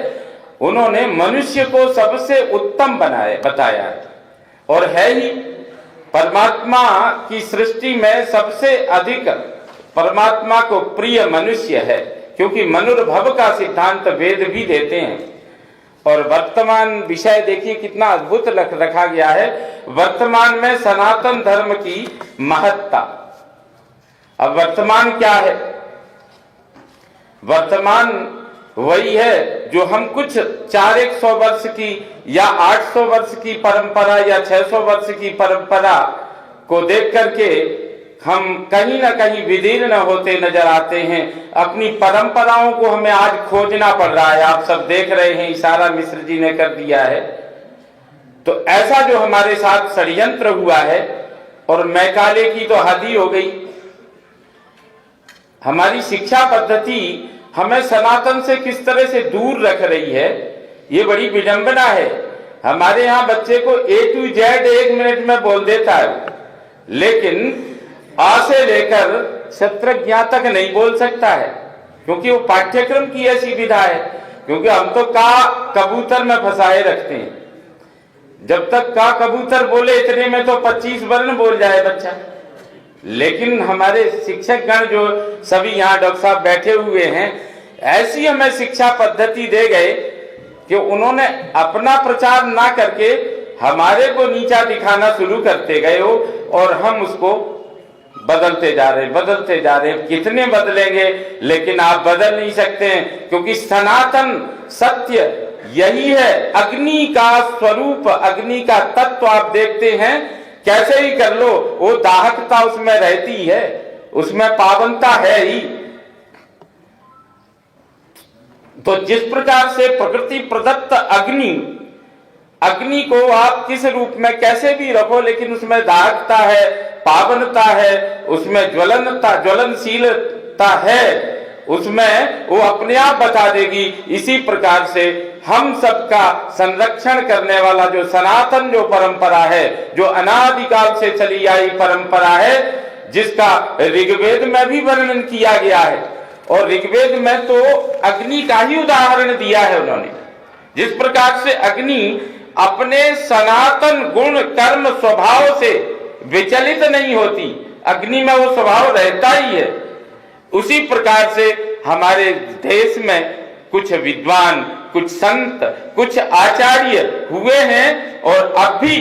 उन्होंने मनुष्य को सबसे उत्तम बताया है, और है ही। परमात्मा की सृष्टि में सबसे अधिक परमात्मा को प्रिय मनुष्य है, क्योंकि मनुर्भव का सिद्धांत वेद भी देते हैं। और वर्तमान विषय देखिए कितना अद्भुत रखा गया है। वर्तमान में सनातन धर्म की महत्ता। अब वर्तमान क्या है? वर्तमान वही है जो हम कुछ 400 वर्ष की या 800 वर्ष की परंपरा या 600 वर्ष की परंपरा को देख करके हम कहीं ना कहीं विदीर्ण होते नजर आते हैं। अपनी परंपराओं को हमें आज खोजना पड़ रहा है। आप सब देख रहे हैं, इशारा मिश्र जी ने कर दिया है। तो ऐसा जो हमारे साथ षड्यंत्र हुआ है, और मैकाले की तो हद ही हो गई। हमारी शिक्षा पद्धति हमें सनातन से किस तरह से दूर रख रही है, ये बड़ी विडंबना है। हमारे यहाँ बच्चे को A to Z 1 मिनट में बोल देता है, लेकिन आ से लेकर शत्रज्ञा तक नहीं बोल सकता है, क्योंकि वो पाठ्यक्रम की ऐसी विधा है। क्योंकि हम तो का कबूतर में फंसाए रखते हैं। जब तक का कबूतर बोले इतने में तो 25 वर्ण बोल जाए बच्चा। लेकिन हमारे शिक्षक गण जो सभी यहाँ डॉक्टर साहब बैठे हुए हैं, ऐसी हमें शिक्षा पद्धति दे गए कि उन्होंने अपना प्रचार ना करके हमारे को नीचा दिखाना शुरू करते गए हो, और हम उसको बदलते जा रहे। कितने बदलेंगे, लेकिन आप बदल नहीं सकते हैं, क्योंकि सनातन सत्य यही है। अग्नि का स्वरूप, अग्नि का तत्व आप देखते हैं, कैसे ही कर लो वो दाहकता उसमें रहती है, उसमें पावनता है ही। तो जिस प्रकार से प्रकृति प्रदत्त अग्नि को आप किस रूप में कैसे भी रखो, लेकिन उसमें दाहकता है, पावनता है, उसमें ज्वलनशीलता है, उसमें वो अपने आप बता देगी। इसी प्रकार से हम सबका संरक्षण करने वाला जो सनातन जो परंपरा है, जो अनादिकाल से चली आई परंपरा है, जिसका ऋग्वेद में भी वर्णन किया गया है। और ऋग्वेद में तो अग्नि का ही उदाहरण दिया है उन्होंने। जिस प्रकार से अग्नि अपने सनातन गुण कर्म स्वभाव से विचलित नहीं होती, अग्नि में वो स्वभाव रहता ही है। उसी प्रकार से हमारे देश में कुछ विद्वान, कुछ संत, कुछ आचार्य हुए हैं, और अब भी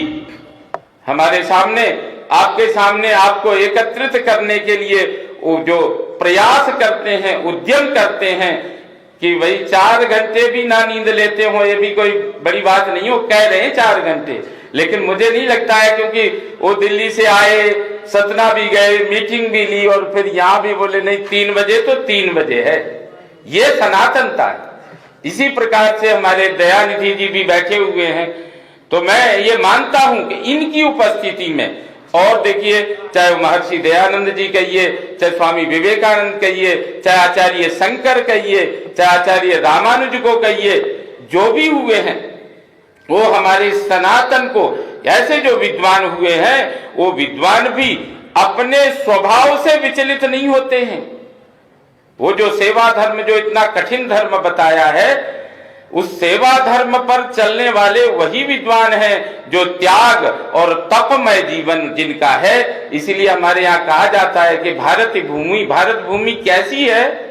हमारे सामने, आपके सामने आपको एकत्रित करने के लिए वो जो प्रयास करते हैं, उद्यम करते हैं कि भाई 4 घंटे भी ना नींद लेते हो, ये भी कोई बड़ी बात नहीं हो। कह रहे हैं 4 घंटे, लेकिन मुझे नहीं लगता है, क्योंकि वो दिल्ली से आए, सतना भी गए, मीटिंग भी ली, और फिर यहाँ भी बोले नहीं 3 बजे तो 3 बजे है। ये सनातनता है। इसी प्रकार से हमारे दयानिधि जी भी बैठे हुए हैं। तो मैं ये मानता हूं कि इनकी उपस्थिति में, और देखिए चाहे महर्षि दयानंद जी कहिए, चाहे स्वामी विवेकानंद कहिए, चाहे आचार्य शंकर कहिए, चाहे आचार्य रामानुज को कहिए, जो भी हुए हैं वो हमारे सनातन को, ऐसे जो विद्वान हुए हैं, वो विद्वान भी अपने स्वभाव से विचलित नहीं होते हैं। वो जो सेवा धर्म, जो इतना कठिन धर्म बताया है, उस सेवा धर्म पर चलने वाले वही विद्वान हैं जो त्याग और तपमय जीवन जिनका है। इसीलिए हमारे यहाँ कहा जाता है कि भारत भूमि कैसी है?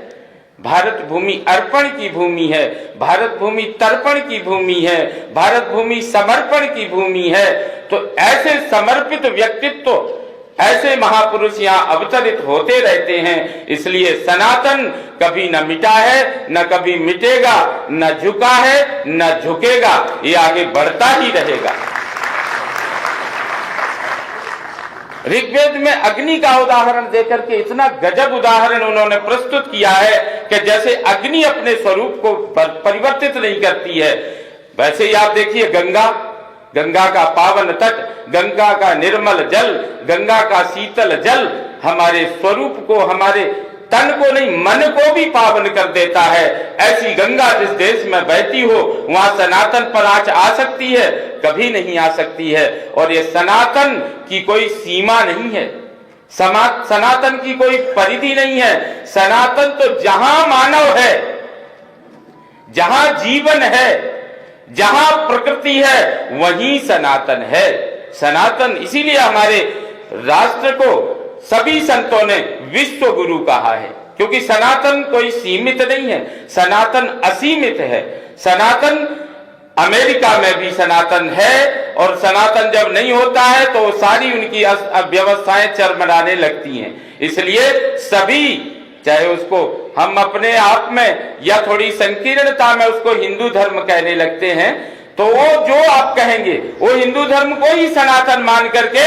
भारत भूमि अर्पण की भूमि है, भारत भूमि तर्पण की भूमि है, भारत भूमि समर्पण की भूमि है। तो ऐसे समर्पित व्यक्तित्व, ऐसे महापुरुष यहाँ अवतरित होते रहते हैं। इसलिए सनातन कभी न मिटा है, न कभी मिटेगा, न झुका है, न झुकेगा, ये आगे बढ़ता ही रहेगा। ऋग्वेद में अग्नि का उदाहरण देकर के इतना गजब उदाहरण उन्होंने प्रस्तुत किया है कि जैसे अग्नि अपने स्वरूप को परिवर्तित नहीं करती है, वैसे ही आप देखिए गंगा का पावन तट, गंगा का निर्मल जल, गंगा का शीतल जल, हमारे स्वरूप को, हमारे तन को नहीं मन को भी पावन कर देता है। ऐसी गंगा जिस देश में बहती हो वहां सनातन पर आँच आ सकती है? कभी नहीं आ सकती है। और ये सनातन की कोई सीमा नहीं है, सनातन की कोई परिधि नहीं है। सनातन तो जहां मानव है, जहां जीवन है, जहां प्रकृति है, वहीं सनातन है। सनातन इसीलिए हमारे राष्ट्र को सभी संतों ने विश्व गुरु कहा है, क्योंकि सनातन कोई सीमित नहीं है, सनातन असीमित है। सनातन अमेरिका में भी सनातन है, और सनातन जब नहीं होता है तो सारी उनकी व्यवस्थाएं चरमराने लगती हैं। इसलिए सभी, चाहे उसको हम अपने आप में या थोड़ी संकीर्णता में उसको हिंदू धर्म कहने लगते हैं, तो वो जो आप कहेंगे वो हिंदू धर्म को ही सनातन मान करके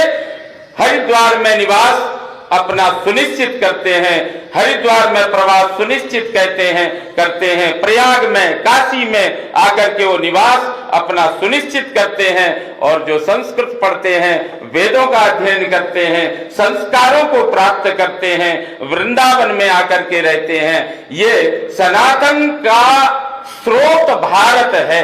हरिद्वार में निवास अपना सुनिश्चित करते हैं, हरिद्वार में प्रवास सुनिश्चित करते हैं, प्रयाग में, काशी में आकर के वो निवास अपना सुनिश्चित करते हैं, और जो संस्कृत पढ़ते हैं, वेदों का अध्ययन करते हैं, संस्कारों को प्राप्त करते हैं, वृंदावन में आकर के रहते हैं। ये सनातन का स्रोत भारत है,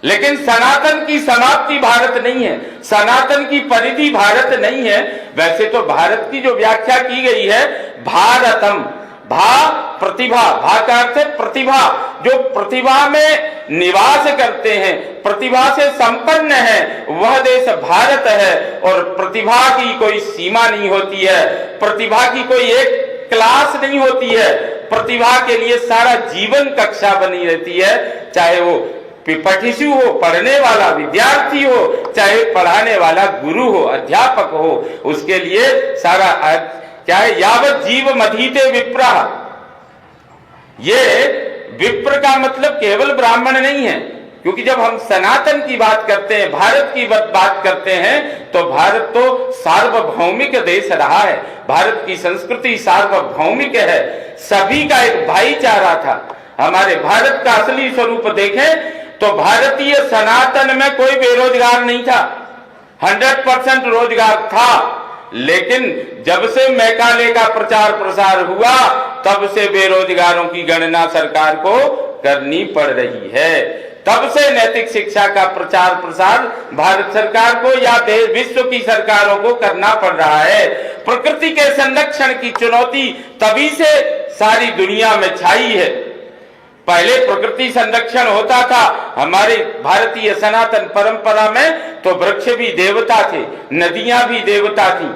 लेकिन सनातन की समाप्ति भारत नहीं है, सनातन की परिधि भारत नहीं है। वैसे तो भारत की जो व्याख्या की गई है, भारतम, भा प्रतिभा, भा का अर्थ है प्रतिभा, जो प्रतिभा में निवास करते हैं, प्रतिभा से संपन्न है, वह देश भारत है। और प्रतिभा की कोई सीमा नहीं होती है, प्रतिभा की कोई एक क्लास नहीं होती है, प्रतिभा के लिए सारा जीवन कक्षा बनी रहती है। चाहे वो पठिशु हो, पढ़ने वाला विद्यार्थी हो, चाहे पढ़ाने वाला गुरु हो, अध्यापक हो, उसके लिए सारा क्या है, यावत जीव मधीते विप्रा। ये विप्र का मतलब केवल ब्राह्मण नहीं है, क्योंकि जब हम सनातन की बात करते हैं, भारत की बात करते हैं, तो भारत तो सार्वभौमिक देश रहा है, भारत की संस्कृति सार्वभौमिक है, सभी का एक भाईचारा था। हमारे भारत का असली स्वरूप देखें तो भारतीय सनातन में कोई बेरोजगार नहीं था, 100% रोजगार था। लेकिन जब से मैकाले का प्रचार प्रसार हुआ, तब से बेरोजगारों की गणना सरकार को करनी पड़ रही है। तब से नैतिक शिक्षा का प्रचार प्रसार भारत सरकार को या विश्व की सरकारों को करना पड़ रहा है। प्रकृति के संरक्षण की चुनौती तभी से सारी दुनिया में छाई है। पहले प्रकृति संरक्षण होता था हमारे भारतीय सनातन परंपरा में, तो वृक्ष भी देवता थे, नदियां भी देवता थी,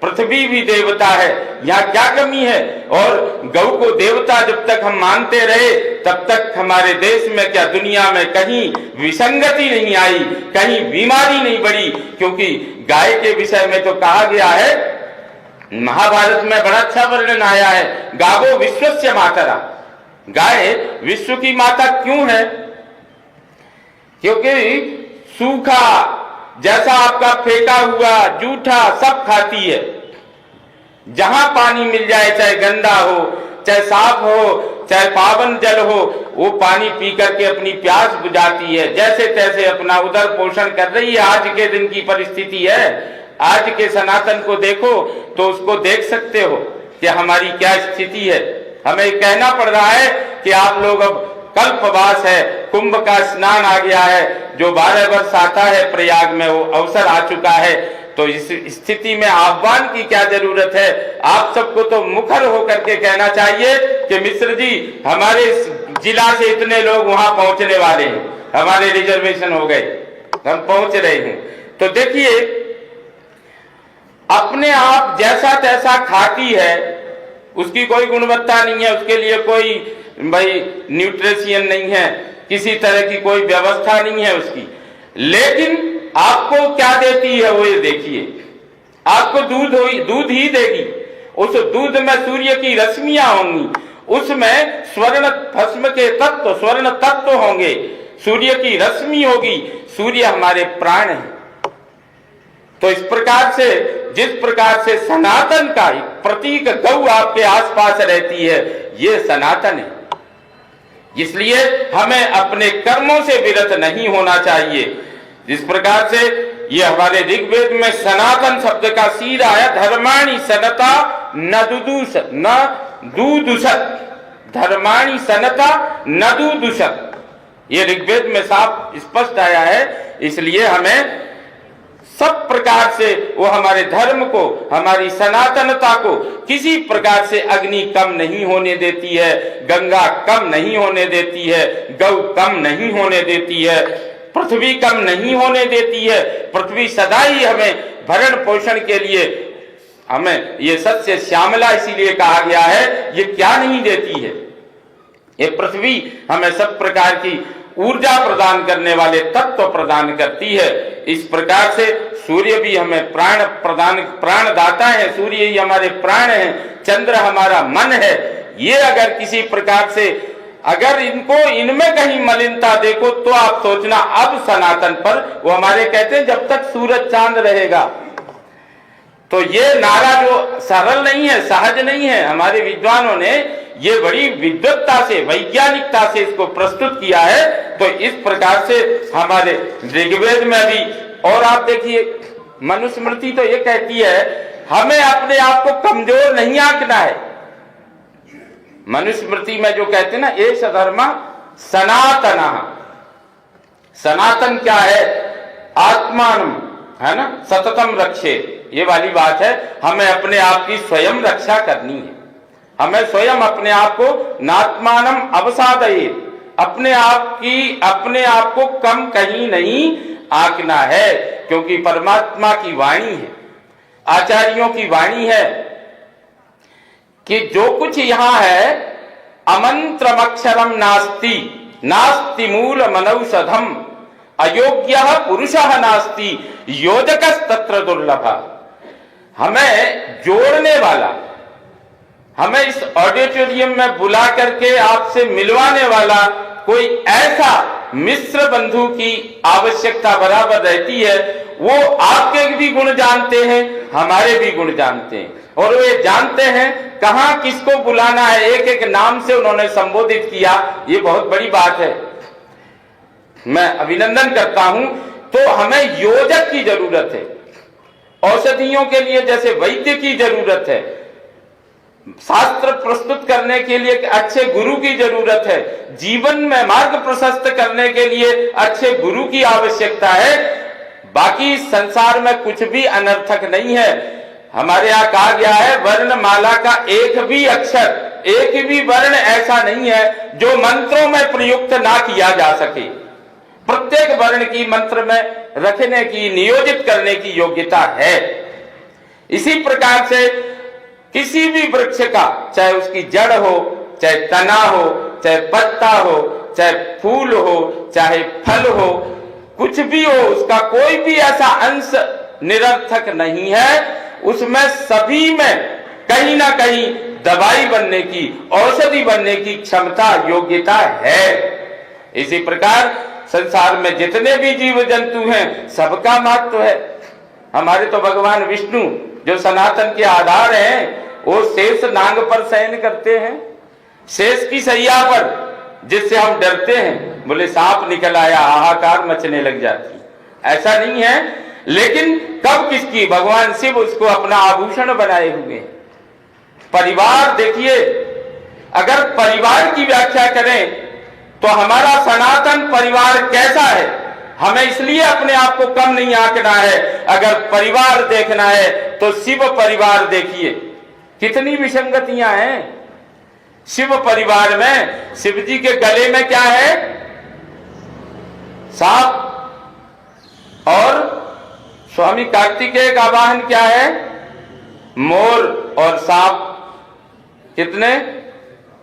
पृथ्वी भी देवता है। यहाँ क्या कमी है? और गौ को देवता जब तक हम मानते रहे, तब तक हमारे देश में क्या दुनिया में कहीं विसंगति नहीं आई, कहीं बीमारी नहीं बढ़ी। क्योंकि गाय के विषय में तो कहा गया है, महाभारत में बड़ा अच्छा वर्णन आया है, गावो विश्वस्य मातरा। गाय विश्व की माता क्यों है? क्योंकि सूखा जैसा आपका फेंका हुआ जूठा सब खाती है। जहां पानी मिल जाए, चाहे गंदा हो, चाहे साफ हो, चाहे पावन जल हो, वो पानी पी करके अपनी प्यास बुझाती है। जैसे तैसे अपना उदर पोषण कर रही है। आज के दिन की परिस्थिति है, आज के सनातन को देखो तो उसको देख सकते हो कि हमारी क्या स्थिति है। हमें कहना पड़ रहा है कि आप लोग अब कल्पवास है, कुंभ का स्नान आ गया है, जो 12 वर्ष आता है प्रयाग में, वो अवसर आ चुका है। तो इस स्थिति में आह्वान की क्या जरूरत है? आप सबको तो मुखर होकर के कहना चाहिए कि मिश्र जी, हमारे जिला से इतने लोग वहां पहुंचने वाले हैं, हमारे रिजर्वेशन हो गए, हम पहुंच रहे हैं। तो देखिए, अपने आप जैसा तैसा खाती है, उसकी कोई गुणवत्ता नहीं है, उसके लिए कोई भाई न्यूट्रिशियन नहीं है, किसी तरह की कोई व्यवस्था नहीं है उसकी। लेकिन आपको क्या देती है वो ये देखिए, आपको दूध ही देगी। उस दूध में सूर्य की रश्मियां होंगी, उसमें स्वर्ण भस्म के तत्व, स्वर्ण तत्व होंगे, सूर्य की रश्मि होगी। सूर्य हमारे प्राण है। तो इस प्रकार से, जिस प्रकार से सनातन का प्रतीक गौ आपके आसपास रहती है, ये सनातन है। इसलिए हमें अपने कर्मों से विरत नहीं होना चाहिए। जिस प्रकार से ये हमारे ऋग्वेद में सनातन शब्द का सीधा है, धर्माणि सनता न दुदुषत, धर्माणि सनता न दुदुषत, ये ऋग्वेद में साफ स्पष्ट आया है। इसलिए हमें सब प्रकार से वो हमारे धर्म को, हमारी सनातनता को किसी प्रकार से अग्नि कम नहीं होने देती है, गंगा कम नहीं होने देती है, गौ कम नहीं होने देती है, पृथ्वी कम नहीं होने देती है। पृथ्वी सदा ही हमें भरण पोषण के लिए, हमें ये सत्य श्यामला इसीलिए कहा गया है, ये क्या नहीं देती है, ये पृथ्वी हमें सब प्रकार की ऊर्जा प्रदान करने वाले तत्व प्रदान करती है। इस प्रकार से सूर्य भी हमें प्राणदाता है, सूर्य ही हमारे प्राण है, चंद्र हमारा मन है। ये अगर किसी प्रकार से अगर इनमें कहीं मलिनता देखो तो आप सोचना अब सनातन पर, वो हमारे कहते हैं जब तक सूरज चांद रहेगा। तो ये नारा जो सरल नहीं है, सहज नहीं है, हमारे विद्वानों ने ये बड़ी विद्वत्ता से, वैज्ञानिकता से इसको प्रस्तुत किया है। तो इस प्रकार से हमारे ऋग्वेद में भी, और आप देखिए मनुस्मृति तो ये कहती है हमें अपने आप को कमजोर नहीं आंकना है। मनुस्मृति में जो कहते हैं ना, एष धर्म सनातनः, सनातन क्या है, आत्मान है ना, सततम रक्षे, ये वाली बात है। हमें अपने आप की स्वयं रक्षा करनी है, हमें स्वयं अपने आप को नात्मानम अवसादयेत्, अपने आप को कम कहीं नहीं आंकना है, क्योंकि परमात्मा की वाणी है, आचार्यों की वाणी है कि जो कुछ यहां है अमंत्रमक्षरम नास्ति, नास्ति मूल मनौषधम, अयोग्य पुरुषः नास्ति, योजकस्तत्र दुर्लभः। हमें जोड़ने वाला, हमें इस ऑडिटोरियम में बुला करके आपसे मिलवाने वाला कोई ऐसा मिश्र बंधु की आवश्यकता बराबर रहती है। वो आपके भी गुण जानते हैं, हमारे भी गुण जानते हैं, और वे जानते हैं कहां किसको बुलाना है। एक एक नाम से उन्होंने संबोधित किया, ये बहुत बड़ी बात है, मैं अभिनंदन करता हूं। तो हमें योजक की जरूरत है, औषधियों के लिए जैसे वैद्य की जरूरत है, शास्त्र प्रस्तुत करने के लिए अच्छे गुरु की जरूरत है, जीवन में मार्ग प्रशस्त करने के लिए अच्छे गुरु की आवश्यकता है। बाकी संसार में कुछ भी अनर्थक नहीं है। हमारे यहाँ कहा गया है वर्णमाला का एक भी अक्षर, एक भी वर्ण ऐसा नहीं है जो मंत्रों में प्रयुक्त ना किया जा सके। प्रत्येक वर्ण की मंत्र में रखने की, नियोजित करने की योग्यता है। इसी प्रकार से किसी भी वृक्ष का, चाहे उसकी जड़ हो, चाहे तना हो, चाहे पत्ता हो, चाहे फूल हो, चाहे फल हो, कुछ भी हो, उसका कोई भी ऐसा अंश निरर्थक नहीं है। उसमें सभी में कहीं ना कहीं दवाई बनने की, औषधि बनने की क्षमता, योग्यता है। इसी प्रकार संसार में जितने भी जीव जंतु हैं, सबका महत्व है। हमारे तो भगवान विष्णु जो सनातन के आधार हैं, वो शेष नाग पर शयन करते हैं, शेष की सैया पर, जिससे हम डरते हैं, बोले सांप निकल आया, हाहाकार मचने लग जाती। ऐसा नहीं है, लेकिन कब किसकी, भगवान शिव उसको अपना आभूषण बनाए हुए। परिवार देखिए, अगर परिवार की व्याख्या करें तो हमारा सनातन परिवार कैसा है, हमें इसलिए अपने आप को कम नहीं आंकना है। अगर परिवार देखना है तो शिव परिवार देखिए, कितनी विसंगतियां हैं शिव परिवार में। शिव जी के गले में क्या है, सांप, और स्वामी कार्तिकेय का वाहन क्या है, मोर और सांप। कितने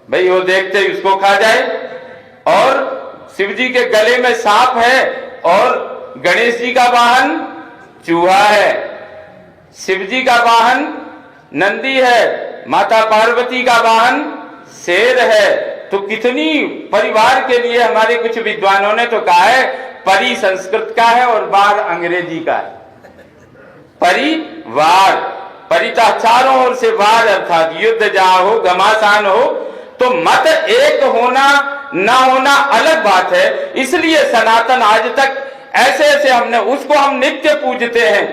भाई, वो देखते ही उसको खा जाए। और शिव जी के गले में सांप है, और गणेश जी का वाहन चूहा है, शिव जी का वाहन नंदी है, माता पार्वती का वाहन शेर है। तो कितनी परिवार के लिए हमारे कुछ विद्वानों ने तो कहा है परि संस्कृत का है और वार अंग्रेजी का है। परिवार, परिता चारों ओर से वार, अर्थात युद्ध जहां हो, घमासान हो, तो मत एक होना ना होना अलग बात है। इसलिए सनातन आज तक ऐसे ऐसे हमने उसको हम नित्य पूजते हैं।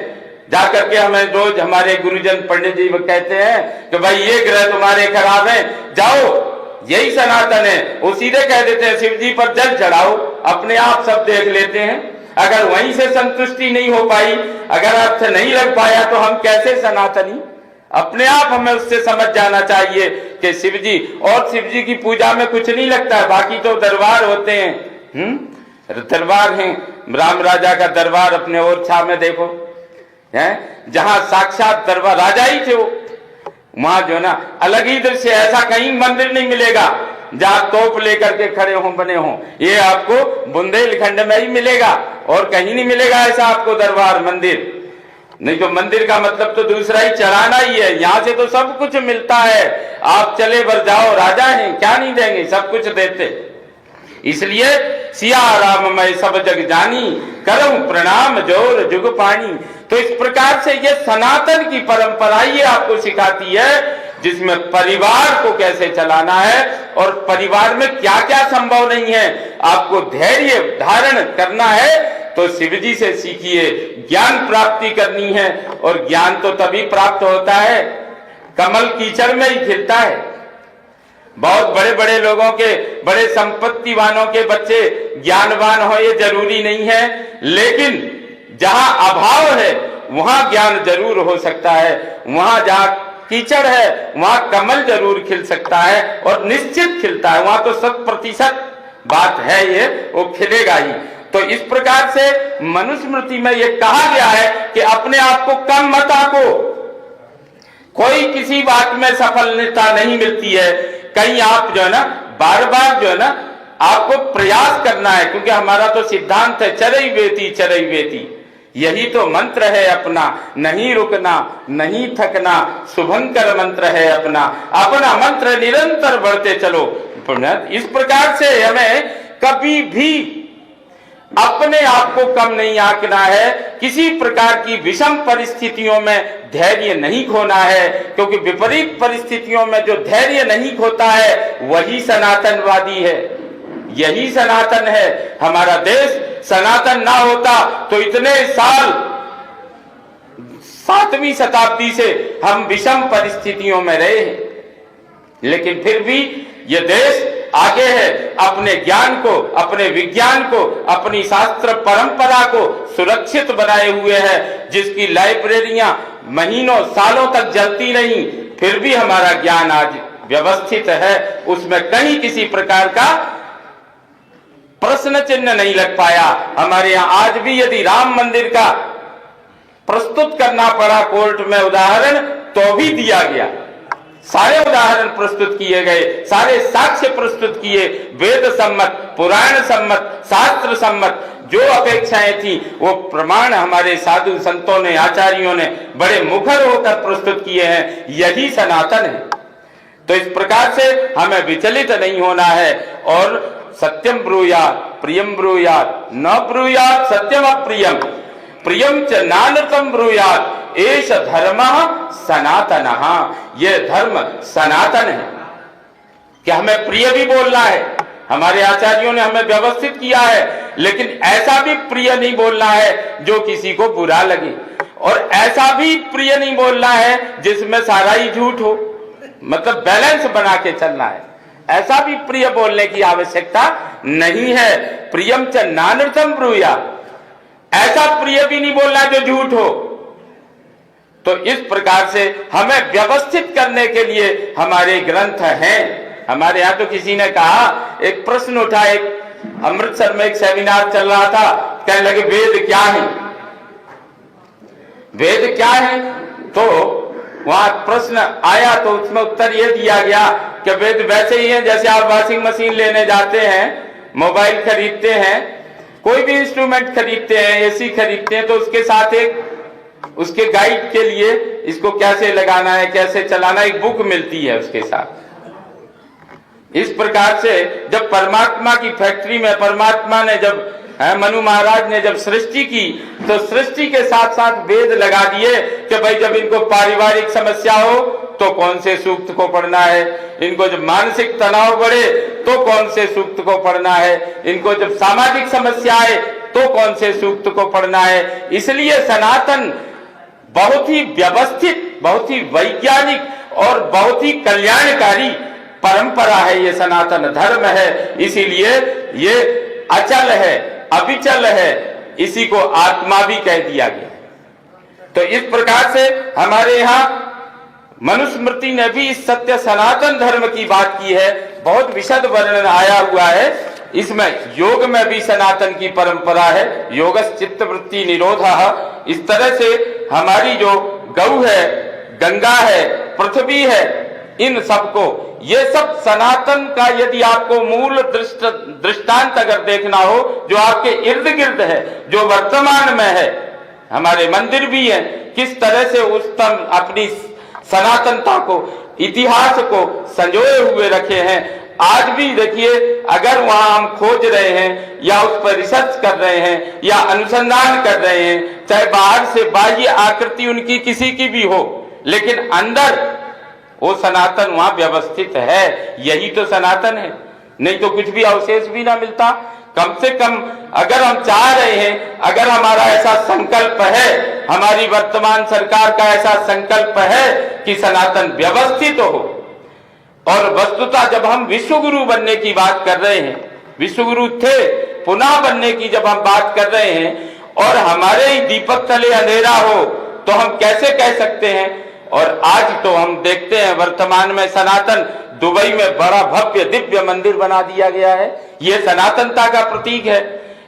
जाकर के हमें रोज हमारे गुरुजन पंडित जी वो कहते हैं कि भाई ये ग्रह तुम्हारे खराब हैं, जाओ यही सनातन है। वो सीधे कह देते हैं शिव जी पर जल चढ़ाओ, अपने आप सब देख लेते हैं। अगर वहीं से संतुष्टि नहीं हो पाई, अगर अर्थ नहीं लग पाया, तो हम कैसे सनातनी? अपने आप हमें उससे समझ जाना चाहिए कि शिव जी, और शिव जी की पूजा में कुछ नहीं लगता है, बाकी तो दरबार होते हैं। दरबार हैं, राम राजा का दरबार अपने ओरछा में देखो है, जहां साक्षात दरबार राजा ही थे वो। वहां जो ना अलग ही दृश्य, ऐसा कहीं मंदिर नहीं मिलेगा जहां तोप लेकर के खड़े हों बने हों। ये आपको बुंदेलखंड में ही मिलेगा और कहीं नहीं मिलेगा ऐसा आपको दरबार मंदिर। नहीं तो मंदिर का मतलब तो दूसरा ही चढ़ाना ही है। यहाँ से तो सब कुछ मिलता है, आप चले बर जाओ, राजा हैं, क्या नहीं देंगे, सब कुछ देते। इसलिए सिया राम मैं सब जग जानी, करऊं प्रणाम जोर जुग पानी। तो इस प्रकार से ये सनातन की परंपरा ये आपको सिखाती है, जिसमें परिवार को कैसे चलाना है और परिवार में क्या क्या संभव नहीं है। आपको धैर्य धारण करना है तो शिव जी से सीखिए, ज्ञान प्राप्ति करनी है, और ज्ञान तो तभी प्राप्त होता है, कमल कीचड़ में ही खिलता है। बहुत बड़े बड़े लोगों के, बड़े संपत्ति वालों के बच्चे ज्ञानवान हो ये जरूरी नहीं है, लेकिन जहां अभाव है वहां ज्ञान जरूर हो सकता है। वहां जहां कीचड़ है वहां कमल जरूर खिल सकता है, और निश्चित खिलता है। वहां तो 100% बात है, ये वो खिलेगा ही। तो इस प्रकार से मनुस्मृति में ये कहा गया है कि अपने आप को कम मत आको। कोई किसी बात में सफलता नहीं मिलती है। कहीं आप जो है ना बार बार जो है ना आपको प्रयास करना है, क्योंकि हमारा तो सिद्धांत है चरई बेती। यही तो मंत्र है अपना, नहीं रुकना नहीं थकना, शुभंकर मंत्र है अपना, अपना मंत्र निरंतर बढ़ते चलो। इस प्रकार से हमें कभी भी अपने आप को कम नहीं आंकना है, किसी प्रकार की विषम परिस्थितियों में धैर्य नहीं खोना है, क्योंकि विपरीत परिस्थितियों में जो धैर्य नहीं खोता है वही सनातनवादी है, यही सनातन है। हमारा देश सनातन ना होता तो इतने साल 7वीं शताब्दी से हम विषम परिस्थितियों में रहे हैं, लेकिन फिर भी यह देश आगे है। अपने ज्ञान को, अपने विज्ञान को, अपनी शास्त्र परंपरा को सुरक्षित बनाए हुए है, जिसकी लाइब्रेरियां महीनों सालों तक जलती नहीं, फिर भी हमारा ज्ञान आज व्यवस्थित है। उसमें कहीं किसी प्रकार का प्रश्न चिन्ह नहीं लग पाया। हमारे यहाँ आज भी यदि राम मंदिर का प्रस्तुत करना पड़ा कोर्ट में उदाहरण, तो भी दिया गया। सारे उदाहरण प्रस्तुत किए गए, सारे साक्ष्य प्रस्तुत किए, वेद सम्मत, पुराण सम्मत, शास्त्र सम्मत जो अपेक्षाएं थी वो प्रमाण हमारे साधु संतों ने, आचार्यों ने बड़े मुखर होकर प्रस्तुत किए हैं। यही सनातन है। तो इस प्रकार से हमें विचलित नहीं होना है, और सत्यम ब्रूयात् प्रियम ब्रूयात् न ब्रूयात् सत्यम अप्रियम प्रियम च नानृतम ब्रूयात् एष धर्मः सनातनः। ये धर्म सनातन है कि हमें प्रिय भी बोलना है, हमारे आचार्यों ने हमें व्यवस्थित किया है, लेकिन ऐसा भी प्रिय नहीं बोलना है जो किसी को बुरा लगे, और ऐसा भी प्रिय नहीं बोलना है जिसमें सारा ही झूठ हो। मतलब बैलेंस बना के चलना है। ऐसा भी प्रिय बोलने की आवश्यकता नहीं है। प्रियम च नानृतम ब्रूयात्, ऐसा प्रिय भी नहीं बोलना जो झूठ हो। तो इस प्रकार से हमें व्यवस्थित करने के लिए हमारे ग्रंथ हैं। हमारे यहाँ तो किसी ने कहा, एक प्रश्न उठा, एक अमृतसर में एक सेमिनार चल रहा था, कहने लगे वेद क्या है, वेद क्या है। तो वहां प्रश्न आया तो उसमें उत्तर यह दिया गया कि वेद वैसे ही है जैसे आप वॉशिंग मशीन लेने जाते हैं, मोबाइल खरीदते हैं, कोई भी इंस्ट्रूमेंट खरीदते हैं, एसी खरीदते हैं, तो उसके साथ एक उसके गाइड के लिए इसको कैसे लगाना है, कैसे चलाना, एक बुक मिलती है उसके साथ। इस प्रकार से जब परमात्मा की फैक्ट्री में परमात्मा ने जब मनु महाराज ने जब सृष्टि की, तो सृष्टि के साथ साथ वेद लगा दिए कि भाई जब इनको पारिवारिक समस्या हो तो कौन से सूक्त को पढ़ना है, इनको जब मानसिक तनाव बढ़े तो कौन से सूक्त को पढ़ना है, इनको जब सामाजिक समस्या आए तो कौन से सूक्त को पढ़ना है। इसलिए सनातन बहुत ही व्यवस्थित, बहुत ही वैज्ञानिक और बहुत ही कल्याणकारी परंपरा है, ये सनातन धर्म है। इसीलिए ये अचल है, अविचल है, इसी को आत्मा भी कह दिया गया। तो इस प्रकार से हमारे यहाँ मनुस्मृति ने भी इस सत्य सनातन धर्म की बात की है, बहुत विशद वर्णन आया हुआ है। इसमें योग में भी सनातन की परंपरा है, योगस् चित्तवृत्ति निरोधः। इस तरह से हमारी जो गौ है, गंगा है, पृथ्वी है, इन सबको, ये सब सनातन का यदि आपको मूल दृष्टांत अगर देखना हो, जो आपके इर्द गिर्द है, जो वर्तमान में है, हमारे मंदिर भी हैं, किस तरह से उत्तम अपनी सनातनता को, इतिहास को संजोए हुए रखे हैं। आज भी देखिए, अगर वहां हम खोज रहे हैं या उस पर रिसर्च कर रहे हैं या अनुसंधान कर रहे हैं, चाहे बाहर से बाह्य आकृति उनकी किसी की भी हो, लेकिन अंदर वो सनातन वहां व्यवस्थित है। यही तो सनातन है, नहीं तो कुछ भी अवशेष भी ना मिलता। कम से कम अगर हम चाह रहे हैं, अगर हमारा ऐसा संकल्प है, हमारी वर्तमान सरकार का ऐसा संकल्प है कि सनातन व्यवस्थित हो, और वस्तुतः जब हम विश्वगुरु बनने की बात कर रहे हैं, विश्वगुरु थे, पुनः बनने की जब हम बात कर रहे हैं, और हमारे ही दीपक तले अंधेरा हो, तो हम कैसे कह सकते हैं। और आज तो हम देखते हैं वर्तमान में सनातन दुबई में बड़ा भव्य दिव्य मंदिर बना दिया गया है, ये सनातनता का प्रतीक है।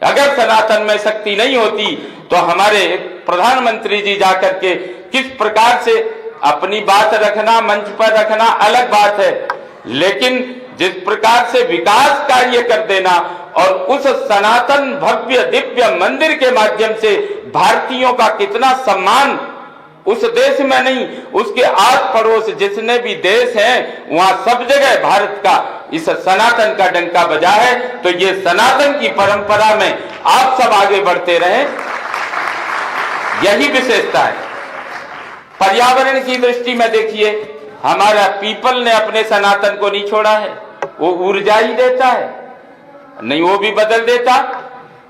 अगर सनातन में शक्ति नहीं होती तो हमारे प्रधानमंत्री जी जाकर के किस प्रकार से अपनी बात रखना, मंच पर रखना अलग बात है, लेकिन जिस प्रकार से विकास कार्य कर देना और उस सनातन भव्य दिव्य मंदिर के माध्यम से भारतीयों का कितना सम्मान, उस देश में नहीं, उसके आस पड़ोस जितने भी देश हैं, वहां सब जगह भारत का इस सनातन का डंका बजा है। तो ये सनातन की परंपरा में आप सब आगे बढ़ते रहें, यही विशेषता है। पर्यावरण की दृष्टि में देखिए, हमारा पीपल ने अपने सनातन को नहीं छोड़ा है, वो ऊर्जा ही देता है, नहीं वो भी बदल देता।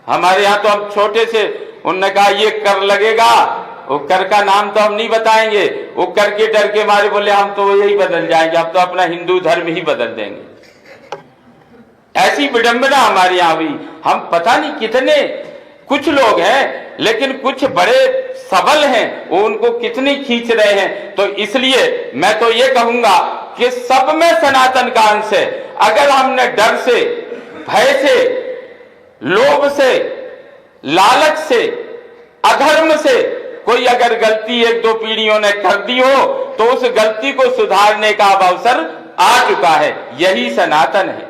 हमारे यहाँ तो हम छोटे से, उन्होंने कहा ये कर लगेगा, वो कर का नाम तो हम नहीं बताएंगे, वो कर के डर के मारे बोले हम तो यही बदल जाएंगे, हम तो अपना हिंदू धर्म ही बदल देंगे। ऐसी विडंबना हमारे यहाँ हुई। हम पता नहीं कितने, कुछ लोग हैं लेकिन कुछ बड़े सबल हैं, वो उनको कितनी खींच रहे हैं। तो इसलिए मैं तो ये कहूंगा कि सब में सनातन का अंश है। अगर हमने डर से, भय से, लोभ से, लालच से, अधर्म से कोई अगर गलती एक दो पीढ़ियों ने कर दी हो, तो उस गलती को सुधारने का अब अवसर आ चुका है। यही सनातन है।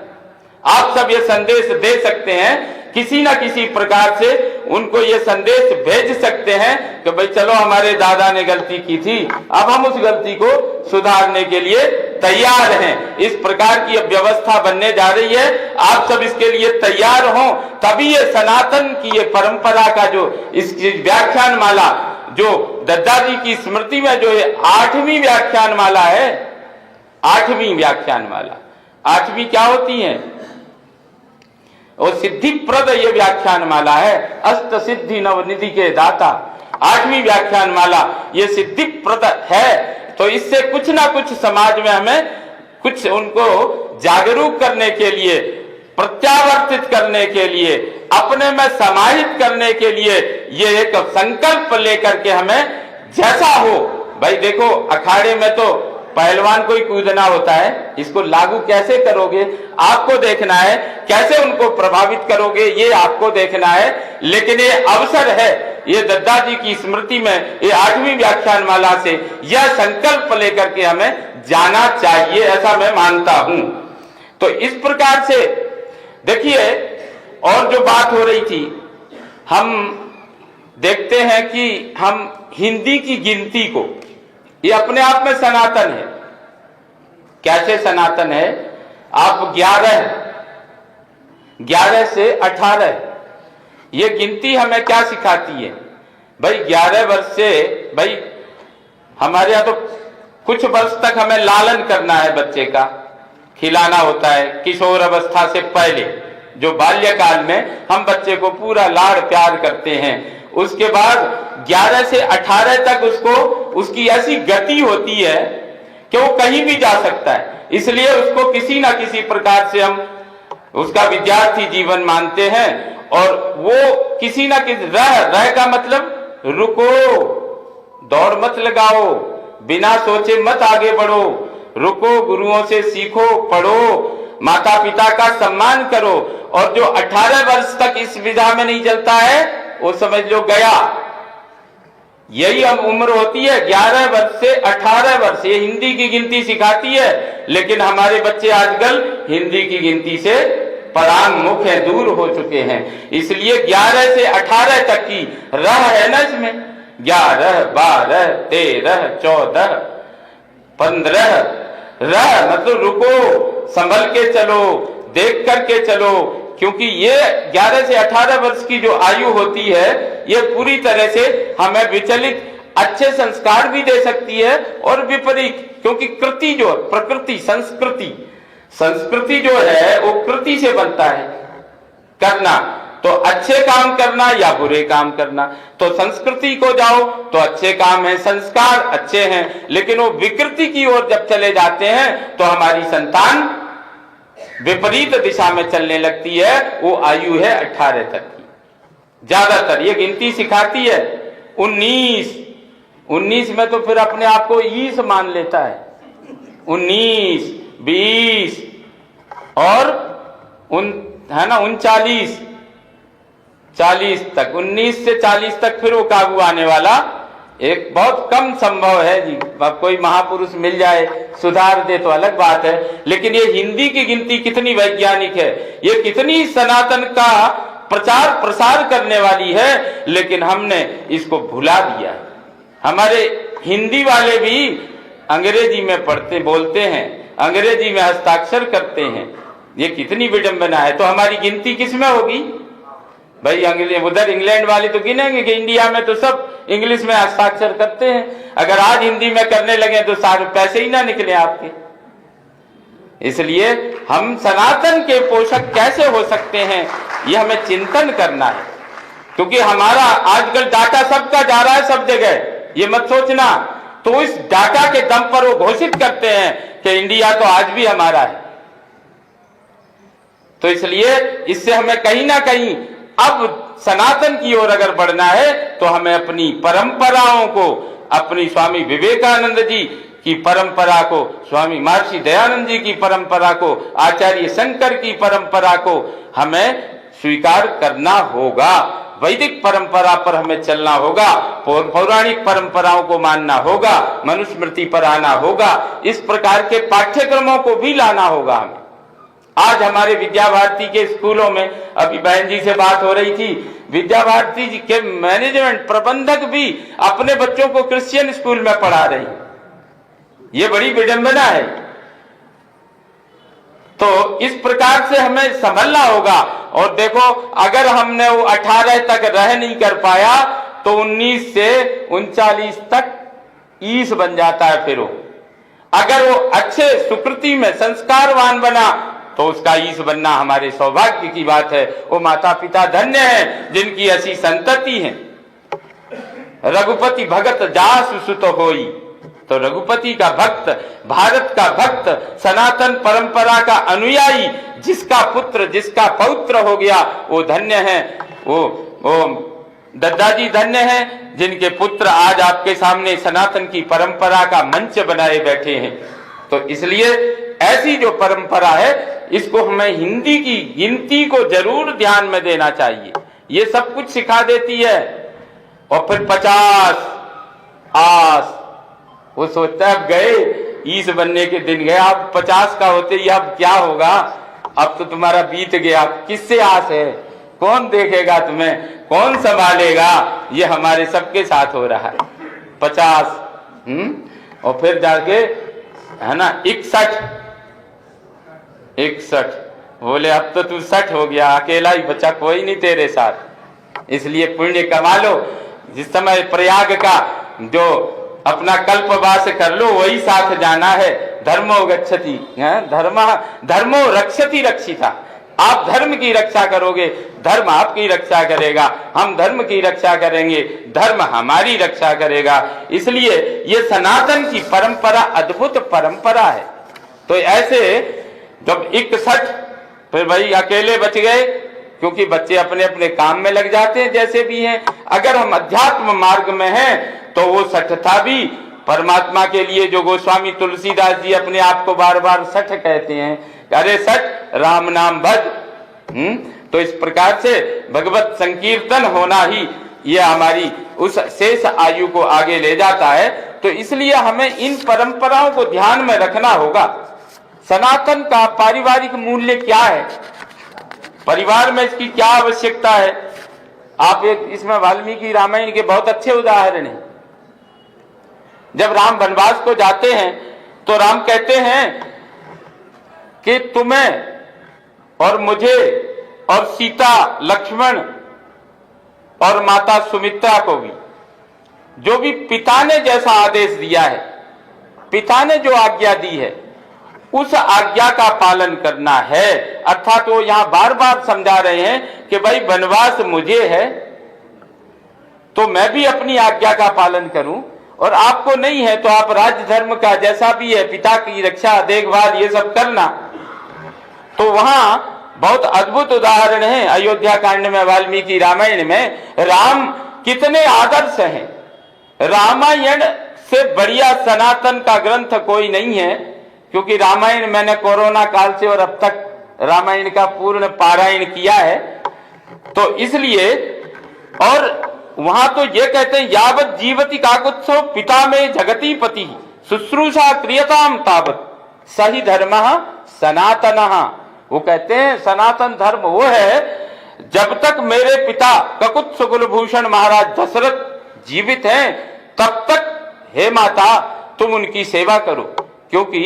आप सब ये संदेश दे सकते हैं, किसी ना किसी प्रकार से उनको ये संदेश भेज सकते हैं कि भाई चलो हमारे दादा ने गलती की थी, अब हम उस गलती को सुधारने के लिए तैयार हैं। इस प्रकार की अब व्यवस्था बनने जा रही है, आप सब इसके लिए तैयार हों, तभी ये सनातन की ये परंपरा का जो इसकी व्याख्यान माला, जो दद्दाजी की स्मृति में जो ये 8वीं व्याख्यान माला है, 8वीं व्याख्यान माला, 8वीं क्या होती है, और सिद्धि प्रद ये व्याख्यान माला है, अष्ट सिद्धि नवनिधि के दाता। 8वीं व्याख्यान माला ये सिद्धि प्रद है। तो इससे कुछ ना कुछ समाज में हमें कुछ उनको जागरूक करने के लिए, प्रत्यावर्तित करने के लिए, अपने में समाहित करने के लिए ये एक संकल्प लेकर के हमें जैसा हो। भाई देखो, अखाड़े में तो पहलवान को ही कूदना होता है, इसको लागू कैसे करोगे आपको देखना है, कैसे उनको प्रभावित करोगे ये आपको देखना है। लेकिन ये अवसर है, ये दद्दाजी की स्मृति में ये 8वीं व्याख्यान माला से यह संकल्प लेकर के हमें जाना चाहिए, ऐसा मैं मानता हूं। तो इस प्रकार से देखिए, और जो बात हो रही थी, हम देखते हैं कि हम हिंदी की गिनती को, ये अपने आप में सनातन है। कैसे सनातन है? आप 11 से 18 ये गिनती हमें क्या सिखाती है? भाई 11 वर्ष से, भाई हमारे यहाँ तो कुछ वर्ष तक हमें लालन करना है, बच्चे का खिलाना होता है, किशोर अवस्था से पहले जो बाल्यकाल में हम बच्चे को पूरा लाड़ प्यार करते हैं, उसके बाद 11 से 18 तक उसकी ऐसी गति होती है कि वो कहीं भी जा सकता है। इसलिए उसको किसी ना किसी प्रकार से हम उसका विद्यार्थी जीवन मानते हैं। और वो किसी ना किसी रह का मतलब रुको, दौड़ मत लगाओ, बिना सोचे मत आगे बढ़ो, रुको, गुरुओं से सीखो, पढ़ो, माता पिता का सम्मान करो। और जो 18 वर्ष तक इस विधा में नहीं चलता है वो समझ लो गया। यही हम उम्र होती है 11 वर्ष से 18 वर्ष। ये हिंदी की गिनती सिखाती है, लेकिन हमारे बच्चे आजकल हिंदी की गिनती से परांगमुख है, दूर हो चुके हैं। इसलिए 11 से 18 तक की रह है ना इसमें, 11, 12, 13, 14, 15 रह मतलब रुको, संभल के चलो, देख करके चलो, क्योंकि ये 11 से 18 वर्ष की जो आयु होती है ये पूरी तरह से हमें विचलित अच्छे संस्कार भी दे सकती है और विपरीत, क्योंकि कृति जो प्रकृति संस्कृति जो है वो कृति से बनता है करना, तो अच्छे काम करना या बुरे काम करना। तो संस्कृति को जाओ तो अच्छे काम है, संस्कार अच्छे हैं, लेकिन वो विकृति की ओर जब चले जाते हैं तो हमारी संतान विपरीत दिशा में चलने लगती है। वो आयु है 18 तक की, ज्यादातर ये गिनती सिखाती है। 19 में तो फिर अपने आप को 20 मान लेता है। 19, 20 और 39, 40 तक, 19 से 40 तक फिर वो काबू आने वाला एक बहुत कम संभव है जी। अब कोई महापुरुष मिल जाए सुधार दे तो अलग बात है, लेकिन ये हिंदी की गिनती कितनी वैज्ञानिक है, ये कितनी सनातन का प्रचार प्रसार करने वाली है, लेकिन हमने इसको भुला दिया है। हमारे हिंदी वाले भी अंग्रेजी में पढ़ते बोलते हैं, अंग्रेजी में हस्ताक्षर करते हैं, ये कितनी विडंबना है। तो हमारी गिनती किस में होगी भाई? उधर इंग्लैंड वाले तो गिनेंगे कि इंडिया में तो सब इंग्लिश में हस्ताक्षर करते हैं, अगर आज हिंदी में करने लगे तो सारे पैसे ही ना निकले आपके। इसलिए हम सनातन के पोषक कैसे हो सकते हैं ये हमें चिंतन करना है, क्योंकि हमारा आजकल डाटा सबका जा रहा है सब जगह, ये मत सोचना। तो इस डाटा के दम पर वो घोषित करते हैं कि इंडिया तो आज भी हमारा है। तो इसलिए इससे हमें कहीं ना कहीं अब सनातन की ओर अगर बढ़ना है तो हमें अपनी परंपराओं को, अपनी स्वामी विवेकानंद जी की परंपरा को, स्वामी महर्षि दयानंद जी की परंपरा को, आचार्य शंकर की परंपरा को हमें स्वीकार करना होगा। वैदिक परंपरा पर हमें चलना होगा, पौराणिक परंपराओं को मानना होगा, मनुस्मृति पर आना होगा, इस प्रकार के पाठ्यक्रमों को भी लाना होगा हमें। आज हमारे विद्या भारती के स्कूलों में, अभी बहन जी से बात हो रही थी, विद्या भारती जी के मैनेजमेंट प्रबंधक भी अपने बच्चों को क्रिश्चियन स्कूल में पढ़ा रही, ये बड़ी विडंबना है। तो इस प्रकार से हमें संभलना होगा। और देखो, अगर हमने वो 18 तक रह नहीं कर पाया तो 19 से 39 तक ईस बन जाता है। फिर वो अगर वो अच्छे सुकृति में संस्कारवान बना तो उसका ईश बनना हमारे सौभाग्य की बात है। वो माता पिता धन्य हैं जिनकी ऐसी संतति है। रघुपति भगत जासु सुत होई, तो रघुपति का भक्त, भारत का भक्त, सनातन परंपरा का अनुयायी, जिसका पुत्र, जिसका पौत्र हो गया वो धन्य है। वो दद्दाजी धन्य हैं जिनके पुत्र आज आपके सामने सनातन की परंपरा का मंच बनाए बैठे हैं। तो इसलिए ऐसी जो परंपरा है इसको हमें हिंदी की गिनती को जरूर ध्यान में देना चाहिए, ये सब कुछ सिखा देती है। और फिर 50 आस, वो सोचता है अब गए ईस बनने के दिन गए, आप 50 का होते ही अब क्या होगा, अब तो तुम्हारा बीत गया, किससे आस है, कौन देखेगा तुम्हें, कौन संभालेगा, ये हमारे सबके साथ हो रहा है। 50 और फिर जाके है ना 61 बोले अब तो तू 60 हो गया, अकेला ही बच्चा, कोई नहीं तेरे साथ। इसलिए पुण्य कमा लो, जिस समय प्रयाग का जो अपना कल्पवास कर लो वही साथ जाना है। धर्मो गच्छति, धर्मो रक्षति रक्षिता, आप धर्म की रक्षा करोगे, धर्म आपकी रक्षा करेगा, हम धर्म की रक्षा करेंगे, धर्म हमारी रक्षा करेगा। इसलिए ये सनातन की परंपरा अद्भुत परंपरा है। तो ऐसे जब 61 फिर भाई अकेले बच गए, क्योंकि बच्चे अपने अपने काम में लग जाते हैं जैसे भी हैं। अगर हम अध्यात्म मार्ग में हैं तो वो सठ था भी परमात्मा के लिए, जो गोस्वामी तुलसीदास जी अपने आप को बार बार सठ कहते हैं, अरे सठ राम नाम भज। तो इस प्रकार से भगवत संकीर्तन होना ही ये हमारी उस शेष आयु को आगे ले जाता है। तो इसलिए हमें इन परंपराओं को ध्यान में रखना होगा। सनातन का पारिवारिक मूल्य क्या है, परिवार में इसकी क्या आवश्यकता है। आप एक इसमें वाल्मीकि रामायण के बहुत अच्छे उदाहरण हैं। जब राम वनवास को जाते हैं तो राम कहते हैं कि तुम्हें और मुझे और सीता, लक्ष्मण और माता सुमित्रा को भी, जो भी पिता ने जैसा आदेश दिया है, पिता ने जो आज्ञा दी है, उस आज्ञा का पालन करना है। अर्थात वो यहां बार बार समझा रहे हैं कि भाई वनवास मुझे है तो मैं भी अपनी आज्ञा का पालन करूं, और आपको नहीं है तो आप राज्य धर्म का जैसा भी है, पिता की रक्षा, देखभाल, ये सब करना। तो वहां बहुत अद्भुत उदाहरण है अयोध्या कांड में, वाल्मीकि रामायण में राम कितने आदर्श हैं। रामायण से बढ़िया सनातन का ग्रंथ कोई नहीं है, क्योंकि रामायण मैंने कोरोना काल से और अब तक रामायण का पूर्ण पारायण किया है। तो इसलिए, और वहां तो ये कहते हैं यावत जीवति काकुत्सो पिता में जगती पति शुश्रूषा क्रियताम तावत सही धर्म सनातन। वो कहते हैं सनातन धर्म वो है, जब तक मेरे पिता ककुत्स कुलभूषण महाराज दशरथ जीवित हैं तब तक हे माता तुम उनकी सेवा करो। क्योंकि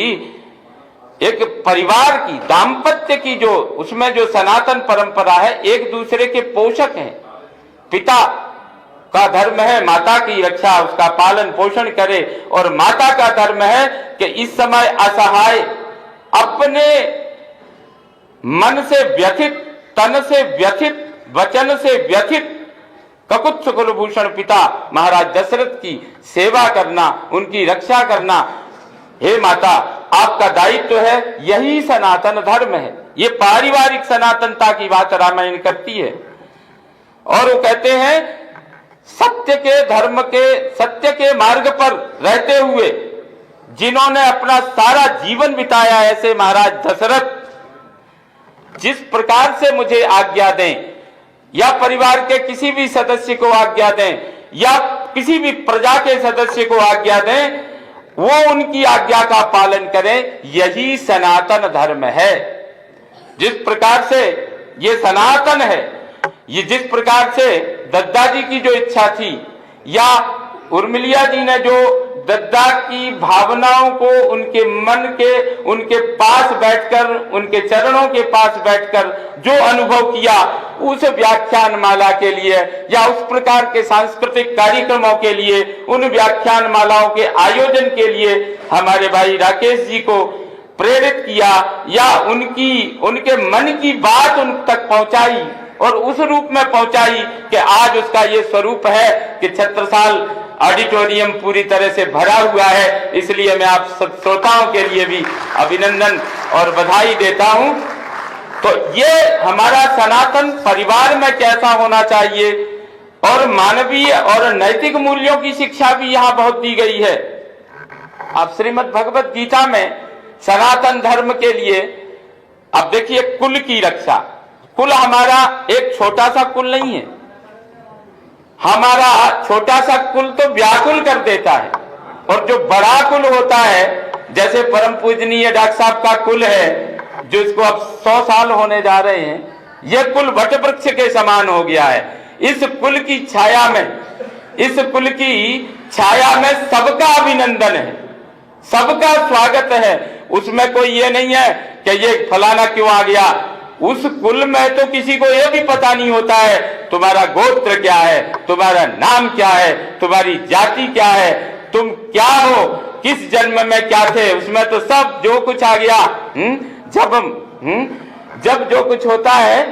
एक परिवार की, दाम्पत्य की जो उसमें जो सनातन परंपरा है, एक दूसरे के पोषक हैं। पिता का धर्म है माता की रक्षा, उसका पालन पोषण करे, और माता का धर्म है कि इस समय असहाय, अपने मन से व्यथित, तन से व्यथित, वचन से व्यथित ककुत्स कुलभूषण पिता महाराज दशरथ की सेवा करना, उनकी रक्षा करना। हे माता, आपका दायित्व है, यही सनातन धर्म है। ये पारिवारिक सनातनता की बात रामायण करती है। और वो कहते हैं सत्य के, धर्म के, सत्य के मार्ग पर रहते हुए जिन्होंने अपना सारा जीवन बिताया, ऐसे महाराज दशरथ जिस प्रकार से मुझे आज्ञा दें, या परिवार के किसी भी सदस्य को आज्ञा दें, या किसी भी प्रजा के सदस्य को आज्ञा दें, वो उनकी आज्ञा का पालन करें, यही सनातन धर्म है। जिस प्रकार से ये सनातन है, ये जिस प्रकार से दद्दा जी की जो इच्छा थी, या उर्मिलिया जी ने जो दद्दा की भावनाओं को उनके मन के, उनके पास बैठकर, उनके चरणों के पास बैठकर जो अनुभव किया, उस व्याख्यान माला के लिए या उस प्रकार के सांस्कृतिक कार्यक्रमों के लिए, उन व्याख्यान मालाओं के आयोजन के लिए हमारे भाई राकेश जी को प्रेरित किया, या उनके मन की बात उन तक पहुंचाई, और उस रूप में पहुंचाई कि आज उसका ये स्वरूप है कि छत्रसाल ऑडिटोरियम पूरी तरह से भरा हुआ है। इसलिए मैं आप सब श्रोताओं के लिए भी अभिनंदन और बधाई देता हूं। तो ये हमारा सनातन परिवार में कैसा होना चाहिए, और मानवीय और नैतिक मूल्यों की शिक्षा भी यहाँ बहुत दी गई है। आप श्रीमद् भगवत गीता में सनातन धर्म के लिए, अब देखिए, कुल की रक्षा, कुल हमारा एक छोटा सा कुल नहीं है, हमारा छोटा सा कुल तो व्याकुल कर देता है, और जो बड़ा कुल होता है, जैसे परम पूजनीय डॉक्टर साहब का कुल है, जो इसको अब 100 साल होने जा रहे हैं, यह कुल वट वृक्ष के समान हो गया है। इस कुल की छाया में, इस कुल की छाया में सबका अभिनंदन है, सबका स्वागत है। उसमें कोई ये नहीं है कि ये फलाना क्यों आ गया। उस कुल में तो किसी को यह भी पता नहीं होता है तुम्हारा गोत्र क्या है, तुम्हारा नाम क्या है, तुम्हारी जाति क्या है, तुम क्या हो, किस जन्म में क्या थे। उसमें तो सब जो कुछ आ गया। जब जो कुछ होता है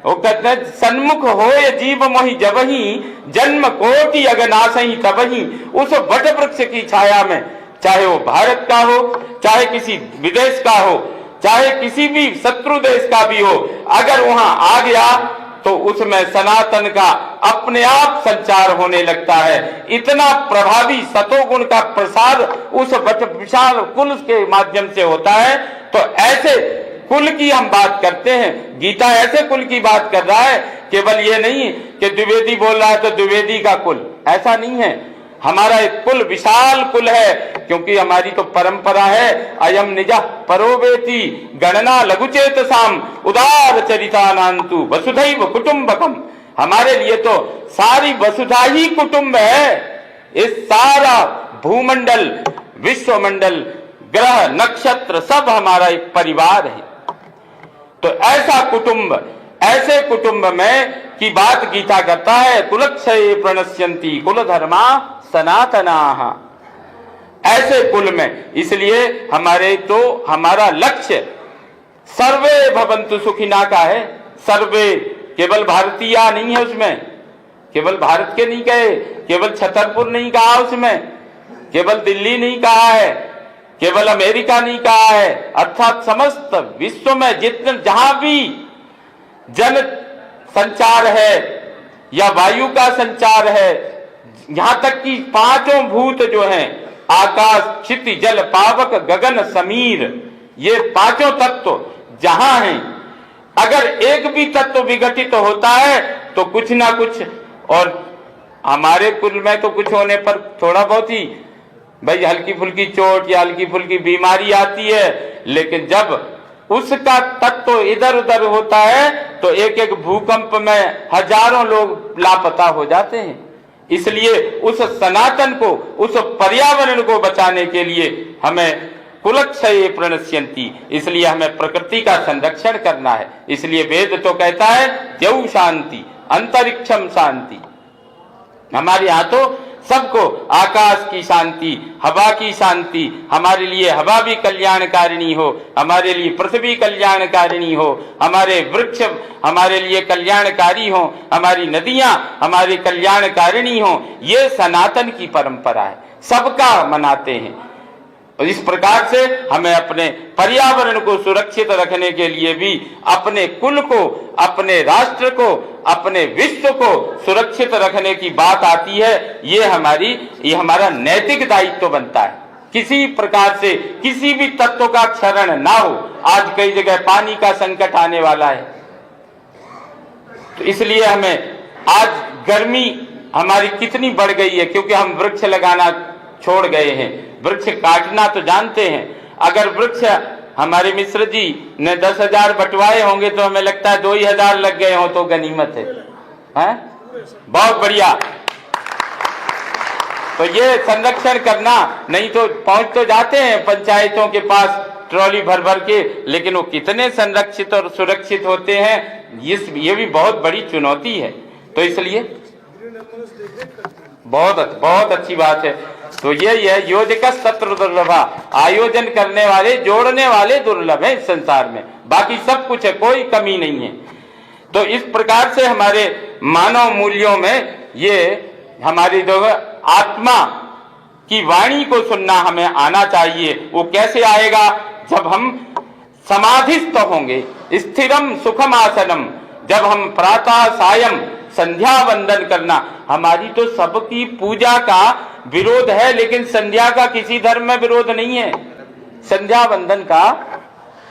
वो कहते हैं सन्मुख होय जीव मोहि जबहि जन्म कोटि अगनासहि तबहि। उस वट वृक्ष की छाया में, चाहे वो भारत का हो, चाहे किसी विदेश का हो, चाहे किसी भी शत्रु देश का भी हो, अगर वहां आ गया तो उसमें सनातन का अपने आप संचार होने लगता है। इतना प्रभावी सतोगुण का प्रसार उस विशाल कुल के माध्यम से होता है। तो ऐसे कुल की हम बात करते हैं, गीता ऐसे कुल की बात कर रहा है। केवल ये नहीं कि द्विवेदी बोल रहा है तो द्विवेदी का कुल, ऐसा नहीं है। हमारा एक कुल विशाल कुल है, क्योंकि हमारी तो परंपरा है अयम निजा परोवेति गणना लघुचेत साम उदार चरितानांतु वसुधैव कुटुंबकम। हमारे लिए तो सारी वसुधा ही कुटुंब है। इस सारा भूमंडल, विश्वमंडल, ग्रह, नक्षत्र सब हमारा एक परिवार है। तो ऐसा कुटुंब, ऐसे कुटुंब में की बात गीता करता है। कुलक्षये प्रणश्यन्ति कुल धर्मा सनातनाः। ऐसे कुल में, इसलिए हमारा लक्ष्य सर्वे भवन्तु सुखिना का है। सर्वे केवल भारतीय नहीं है उसमें, केवल भारत के नहीं कहे, केवल छतरपुर नहीं कहा उसमें, केवल दिल्ली नहीं कहा है, केवल अमेरिका नहीं कहा है, अर्थात समस्त विश्व में जितने जहां भी जल संचार है या वायु का संचार है, यहां तक कि पांचों भूत जो हैं, आकाश, क्षिति, जल, पावक, गगन, समीर, ये पांचों तत्व जहां हैं, अगर एक भी तत्व विघटित होता है तो कुछ ना कुछ, और हमारे कुल में तो कुछ होने पर थोड़ा बहुत ही भाई हल्की फुल्की चोट या हल्की फुल्की बीमारी आती है, लेकिन जब उसका तत्व इधर उधर होता है तो एक एक भूकंप में हजारों लोग लापता हो जाते हैं। इसलिए उस सनातन को, उस पर्यावरण को बचाने के लिए हमें कुलक्षये प्रणश्यन्ति, इसलिए हमें प्रकृति का संरक्षण करना है। इसलिए वेद तो कहता है द्यौ शांति अंतरिक्षम शांति। हमारे यहाँ तो सबको आकाश की शांति, हवा की शांति, हमारे लिए हवा भी कल्याणकारिणी हो, हमारे लिए पृथ्वी कल्याणकारिणी हो, हमारे वृक्ष हमारे लिए कल्याणकारी हो, हमारी नदियां हमारी कल्याणकारिणी हो। ये सनातन की परंपरा है, सबका मनाते हैं। और इस प्रकार से हमें अपने पर्यावरण को सुरक्षित रखने के लिए भी अपने कुल को, अपने राष्ट्र को, अपने विश्व को सुरक्षित रखने की बात आती है। ये हमारा नैतिक दायित्व बनता है। किसी प्रकार से किसी भी तत्व का क्षरण ना हो। आज कई जगह पानी का संकट आने वाला है, तो इसलिए हमें आज गर्मी हमारी कितनी बढ़ गई है, क्योंकि हम वृक्ष लगाना छोड़ गए हैं, वृक्ष काटना तो जानते हैं। अगर वृक्ष हमारे मिश्र जी ने 10,000 बंटवाए होंगे तो हमें लगता है 2,000 लग गए हो तो गनीमत है, बहुत बढ़िया। तो ये संरक्षण करना, नहीं तो पहुंच तो जाते हैं पंचायतों के पास ट्रॉली भर भर के, लेकिन वो कितने संरक्षित और सुरक्षित होते हैं, ये भी बहुत बड़ी चुनौती है। तो इसलिए बहुत अच्छी बात है। तो यही है योजक सत्र दुर्लभा, आयोजन करने वाले, जोड़ने वाले दुर्लभ है इस संसार में, बाकी सब कुछ है, कोई कमी नहीं है। तो इस प्रकार से हमारे मानव मूल्यों में ये हमारी जो आत्मा की वाणी को सुनना हमें आना चाहिए। वो कैसे आएगा? जब हम समाधिस्थ होंगे, स्थिरम सुखम आसनम, जब हम प्रातः सायं संध्या वंदन करना। हमारी तो सबकी पूजा का विरोध है, लेकिन संध्या का किसी धर्म में विरोध नहीं है। संध्या वंदन का,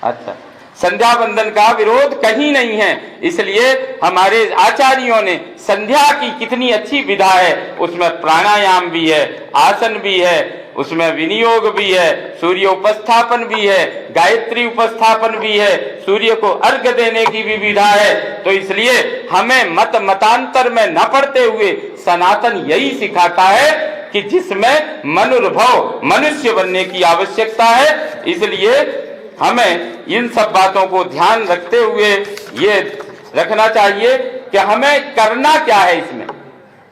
अच्छा, संध्या वंदन का विरोध कहीं नहीं है। इसलिए हमारे आचार्यों ने संध्या की कितनी अच्छी विधा है, उसमें प्राणायाम भी है, आसन भी है, उसमें विनियोग भी है, सूर्य उपस्थापन भी है, गायत्री उपस्थापन भी है, सूर्य को अर्घ्य देने की भी विधा है। तो इसलिए हमें मतांतर में न पड़ते हुए सनातन यही सिखाता है कि जिसमें मनुर्भव मनुष्य बनने की आवश्यकता है। इसलिए हमें इन सब बातों को ध्यान रखते हुए ये रखना चाहिए कि हमें करना क्या है। इसमें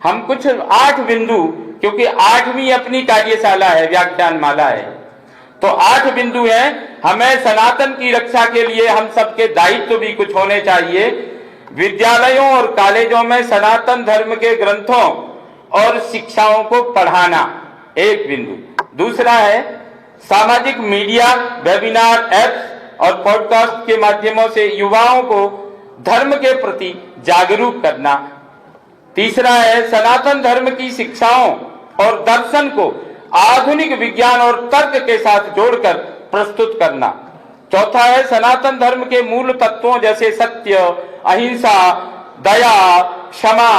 हम कुछ 8 बिंदु, क्योंकि 8वीं अपनी कार्यशाला है, व्याख्यान माला है, तो 8 बिंदु हैं हमें सनातन की रक्षा के लिए हम सबके दायित्व भी कुछ होने चाहिए। विद्यालयों और कॉलेजों में सनातन धर्म के ग्रंथों और शिक्षाओं को पढ़ाना, एक बिंदु। दूसरा है सामाजिक मीडिया, वेबिनार, ऐप्स और पॉडकास्ट के माध्यमों से युवाओं को धर्म के प्रति जागरूक करना। तीसरा है सनातन धर्म की शिक्षाओं और दर्शन को आधुनिक विज्ञान और तर्क के साथ जोड़कर प्रस्तुत करना। चौथा है सनातन धर्म के मूल तत्वों जैसे सत्य, अहिंसा, दया, क्षमा,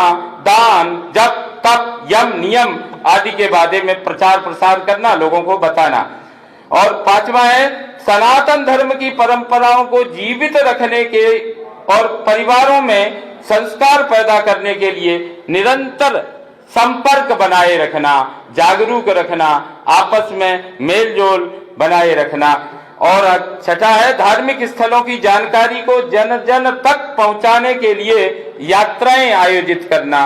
दान, जप, तप, यम, नियम आदि के बारे में प्रचार प्रसार करना, लोगों को बताना। और पांचवा है सनातन धर्म की परंपराओं को जीवित रखने के और परिवारों में संस्कार पैदा करने के लिए निरंतर संपर्क बनाए रखना, जागरूक रखना, आपस में मेलजोल बनाए रखना। और छठा है धार्मिक स्थलों की जानकारी को जन जन तक पहुंचाने के लिए यात्राएं आयोजित करना।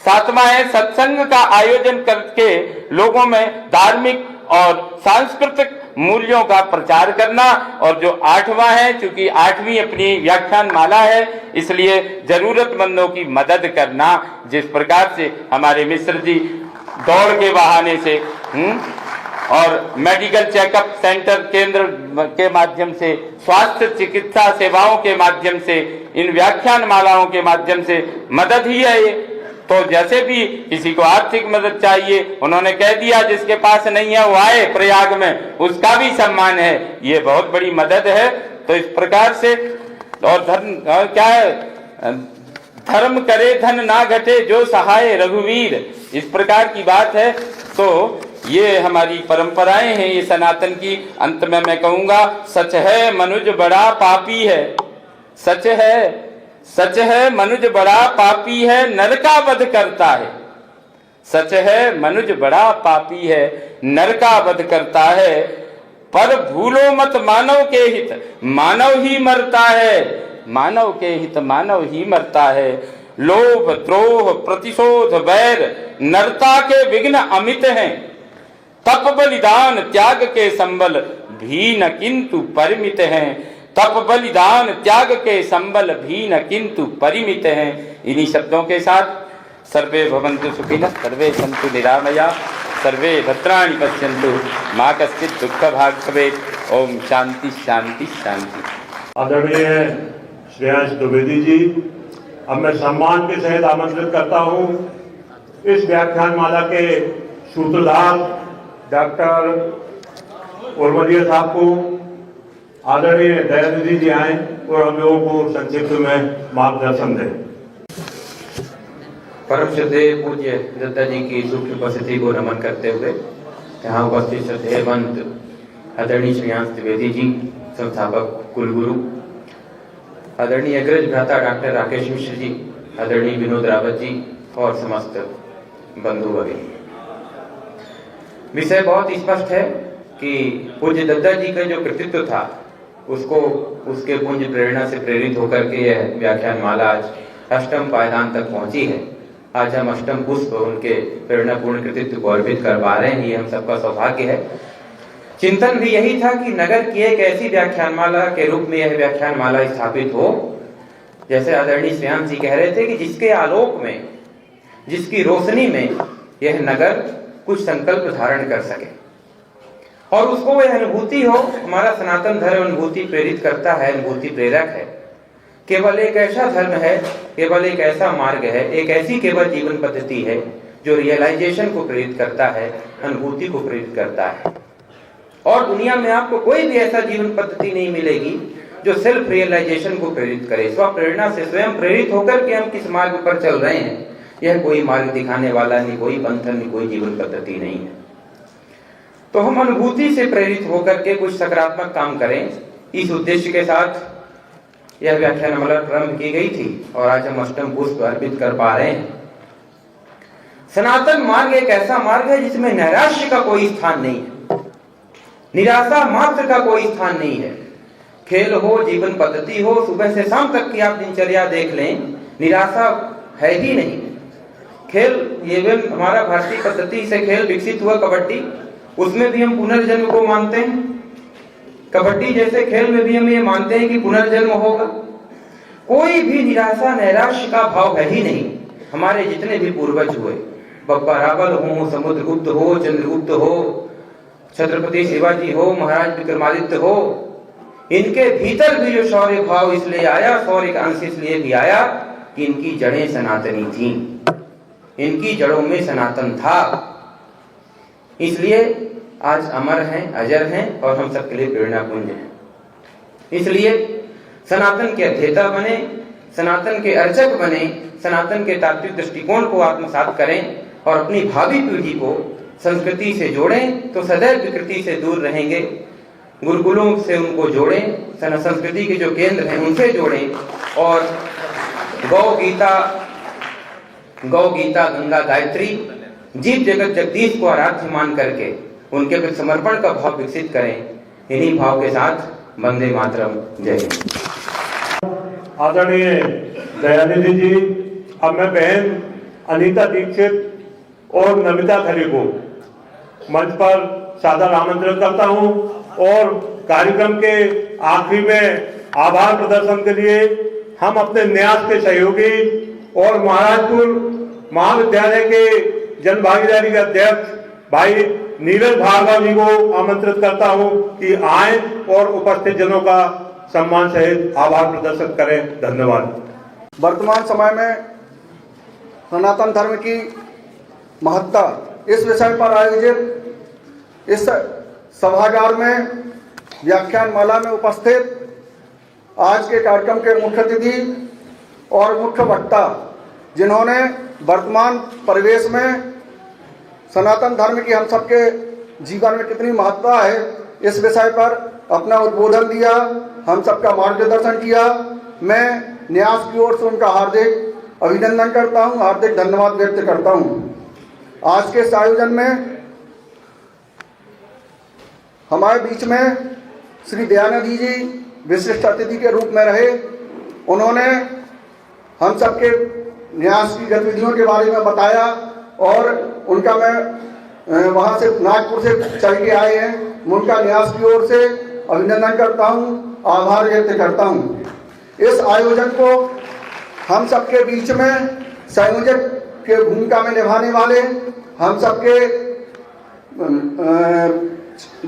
सातवां है सत्संग का आयोजन करके लोगों में धार्मिक और सांस्कृतिक मूल्यों का प्रचार करना। और जो आठवां है, चूंकि 8वीं अपनी व्याख्यान माला है, इसलिए जरूरतमंदों की मदद करना। जिस प्रकार से हमारे मिश्र जी दौड़ के बहाने से और मेडिकल चेकअप सेंटर केंद्र के माध्यम से, स्वास्थ्य चिकित्सा सेवाओं के माध्यम से, इन व्याख्यान मालाओं के माध्यम से मदद ही है ये। तो जैसे भी किसी को आर्थिक मदद चाहिए, उन्होंने कह दिया जिसके पास नहीं है वो आए प्रयाग में, उसका भी सम्मान है, ये बहुत बड़ी मदद है। तो इस प्रकार से और धर्म क्या है, धर्म करे धन ना घटे जो सहाय रघुवीर, इस प्रकार की बात है। तो ये हमारी परंपराएं हैं, ये सनातन की। अंत में मैं कहूंगा सच है मनुज बड़ा पापी है, सच है, सच है मनुज बड़ा पापी है, नर का वध करता है। सच है मनुज बड़ा पापी है, नर का वध करता है, पर भूलो मत मानव के हित मानव ही मरता है, मानव के हित मानव ही मरता है। लोभ, द्रोह, प्रतिशोध, वैर नरता के विघ्न अमित हैं, तप बलिदान त्याग के संबल भी न किंतु परिमित हैं, तप बलिदान त्याग के संबल भी न किंतु परिमित हैं। इन्हीं शब्दों के साथ सर्वे भवन्तु सुखिनः, सर्वे सन्तु निरामया, सर्वे भद्राणि पश्यन्तु, मा कश्चित् दुःखभाग् भवेत्। ओम शांति शांति शांति। आदरणीय श्रेयांश द्विवेदी जी, अब मैं सम्मान के सहित आमंत्रित करता हूं इस व्याख्यान माला के सूत्रधार डॉक्टर उर्वरिया साहब को। आदरणीय दयानिधि जी आए और हम लोगों को संक्षिप्त में मार्गदर्शन दें। परम श्रद्धेय पूज्य दत्ता जी की सूक्ष्म उपस्थिति को नमन करते हुए यहाँ उपस्थित श्रद्धेयवंत आदरणीय श्रेयांश द्विवेदी जी, संस्थापक कुलगुरु, आदरणीय अग्रज भ्राता डॉक्टर राकेश मिश्र जी, आदरणीय विनोद रावत जी और समस्त बंधु वगैरह, विषय बहुत स्पष्ट है कि पूज्य दत्ता जी का जो कृतित्व था उसको उसके पुण्य प्रेरणा से प्रेरित होकर के यह व्याख्यान माला आज अष्टम पायदान तक पहुंची है। आज हम अष्टम पुष्प उनके प्रेरणापूर्ण कृतित्व को अर्पित कर पा रहे हैं, ये हम सबका सौभाग्य है। चिंतन भी यही था कि नगर की एक ऐसी व्याख्यान माला के रूप में यह व्याख्यान माला स्थापित हो, जैसे आदरणीय श्रेयांश जी कह रहे थे कि जिसके आलोक में, जिसकी रोशनी में यह नगर कुछ संकल्प धारण कर सके और उसको वह अनुभूति हो। हमारा सनातन धर्म अनुभूति प्रेरित करता है, अनुभूति प्रेरक है। केवल एक ऐसा धर्म है, केवल एक ऐसा मार्ग है, एक ऐसी केवल जीवन पद्धति है जो रियलाइजेशन को प्रेरित करता है, अनुभूति को प्रेरित करता है। और दुनिया में आपको कोई भी ऐसा जीवन पद्धति नहीं मिलेगी जो सेल्फ रियलाइजेशन को प्रेरित करे। स्व प्रेरणा से स्वयं प्रेरित होकर के हम किस मार्ग पर चल रहे हैं, यह कोई मार्ग दिखाने वाला नहीं, कोई बंधन नहीं, कोई जीवन पद्धति नहीं है। तो हम अनुभूति से प्रेरित होकर के कुछ सकारात्मक काम करें, इस उद्देश्य के साथ यह व्याख्यान माला प्रारंभ की गई थी और आज हम अष्टम पुष्प अर्पित कर पा रहे हैं। सनातन मार्ग एक ऐसा मार्ग है जिसमें नैराश्य का कोई स्थान नहीं है, निराशा मात्र का कोई स्थान नहीं है। खेल हो, जीवन पद्धति हो, सुबह से शाम तक की आप दिनचर्या देख लें, निराशा है ही नहीं। खेल, ये हमारा भारतीय पद्धति से खेल विकसित हुआ कबड्डी, उसमें भी हम पुनर्जन्म को मानते हैं। कबड्डी जैसे खेल में भी हम ये मानते हैं कि पुनर्जन्म होगा। कोई भी निराशा नैराश्य का भाव है ही नहीं। हमारे जितने भी पूर्वज हुए, बप्पा रावल हो, समुद्रगुप्त हो, चंद्रगुप्त हो, छत्रपति शिवाजी हो, महाराज विक्रमादित्य हो, इनके भीतर भी जो शौर्य भाव इसलिए आया, शौर्य का अंश इसलिए भी आया कि इनकी जड़ें सनातनी थी, इनकी जड़ों में सनातन था, इसलिए आज अमर हैं, अजर हैं और हम सबके लिए प्रेरणापुंज हैं। इसलिए सनातन के अध्येता बने, सनातन के अर्चक बने, सनातन के तात्विक दृष्टिकोण को आत्मसात करें और अपनी भावी पीढ़ी को संस्कृति से जोड़ें तो सदैव विकृति से दूर रहेंगे। गुरुकुलों से उनको जोड़ें, संस्कृति के जो केंद्र हैं उनसे जोड़ें और गौ गीता गंगा गायत्री जीव जगत जगदीश को आराध्य मान करके उनके प्रति समर्पण का भाव विकसित करें। इन्हीं भाव के साथ वंदे मातरम, जय हिंद। आदरणीय दयानिधि जी, अब मैं बहन अनीता दीक्षित और नमिता खरे को मंच पर सादर आमंत्रित करता हूं और कार्यक्रम के आखिरी में आभार प्रदर्शन के लिए हम अपने न्यास के सहयोगी और महाराजपुर महाविद्यालय के जन भागीदारी के अध्यक्ष भाई नीरज भार्गव जी को आमंत्रित करता हूं कि आए और उपस्थित जनों का सम्मान सहित आभार प्रदर्शन करें। धन्यवाद। वर्तमान समय में सनातन धर्म की महत्ता इस विषय पर आयोजित इस सभागार में व्याख्यान माला में उपस्थित आज के कार्यक्रम के मुख्य अतिथि और मुख्य वक्ता, जिन्होंने वर्तमान परिवेश में सनातन धर्म की हम सबके जीवन में कितनी महत्ता है इस विषय पर अपना उद्बोधन दिया, हम सबका मार्गदर्शन किया। मैं न्यास की ओर से उनका हार्दिक अभिनंदन करता हूं, हार्दिक धन्यवाद व्यक्त करता हूं। आज के इस आयोजन में हमारे बीच में श्री दयानिधि जी विशिष्ट अतिथि के रूप में रहे। उन्होंने हम सबके न्यास की गतिविधियों के बारे में बताया और उनका मैं वहां से नागपुर से चल के आए हैं, उनका न्यास की ओर से अभिनंदन करता हूं, आभार व्यक्त करता हूं। इस आयोजन को हम सबके बीच में संयोजक के भूमिका में निभाने वाले हम सबके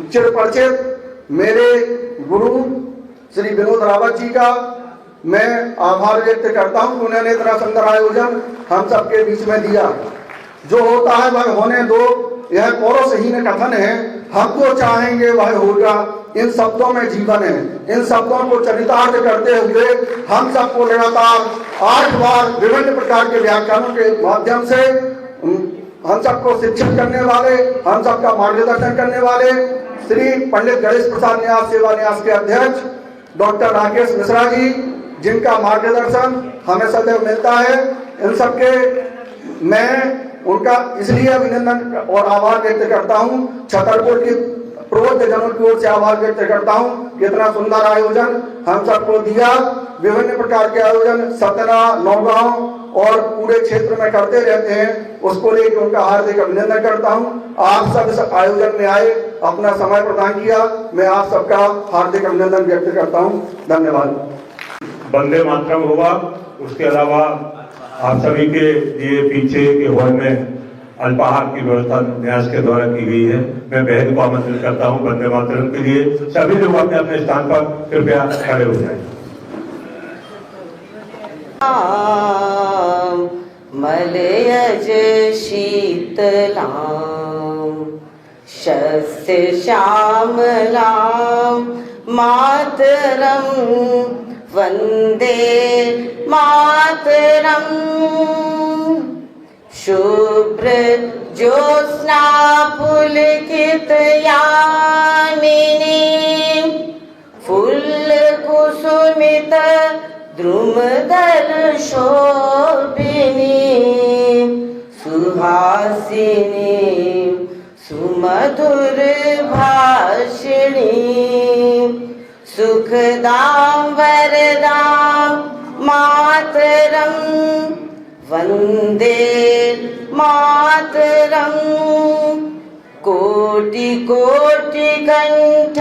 चिरपरिचित मेरे गुरु श्री विनोद रावत जी का मैं आभार व्यक्त करता हूं कि उन्होंने इतना सुंदर आयोजन हम सबके बीच में दिया। जो होता है वह होने दो, यह पौरुषहीन कथन है, हम जो चाहेंगे वह होगा, इन शब्दों में जीवन है। इन शब्दों को चरितार्थ करते हुए हम सबको लगातार 8 बार विभिन्न प्रकार के व्याख्यानों के माध्यम से हम सबको शिक्षित करने वाले, हम सबका मार्गदर्शन करने वाले श्री पंडित गणेश प्रसाद न्यास सेवा न्यास के अध्यक्ष डॉक्टर राकेश मिश्रा जी, जिनका मार्गदर्शन हमें सदैव मिलता है, इन सबके मैं उनका इसलिए अभिनंदन और आभार व्यक्त करता हूं। छतरपुर की प्रबुद्ध जनों की ओर से आभार व्यक्त करता हूं कि इतना सुंदर आयोजन हम सबको दिया। विभिन्न प्रकार के आयोजन सतना, नौगांव और पूरे क्षेत्र में करते रहते हैं, उसको लेकर उनका हार्दिक अभिनंदन करता हूं। आप सब इस आयोजन में आए, अपना समय प्रदान किया, मैं आप सबका हार्दिक अभिनंदन व्यक्त करता हूं। धन्यवाद। वंदे मातरम होगा। उसके अलावा आप सभी के लिए पीछे के हॉल में अल्पाहार की व्यवस्था न्यास के द्वारा की गई है। मैं बहन को आमंत्रित करता हूं वंदे मातरम के लिए। सभी लोग अपने अपने स्थान पर कृपया खड़े हो जाएं। मलयज शीतलां शस्य श्यामलां मातरं वन्दे मातरं। शुभ्र ज्योत्स्ना पुलकित यामिनी फुल्ल कुसुमित द्रुमदल शोभिनी सुहासिनी सुमधुर भाषिणी सुखदां वरदां मातरं वन्दे मातरं। कोटि कोटि कंठ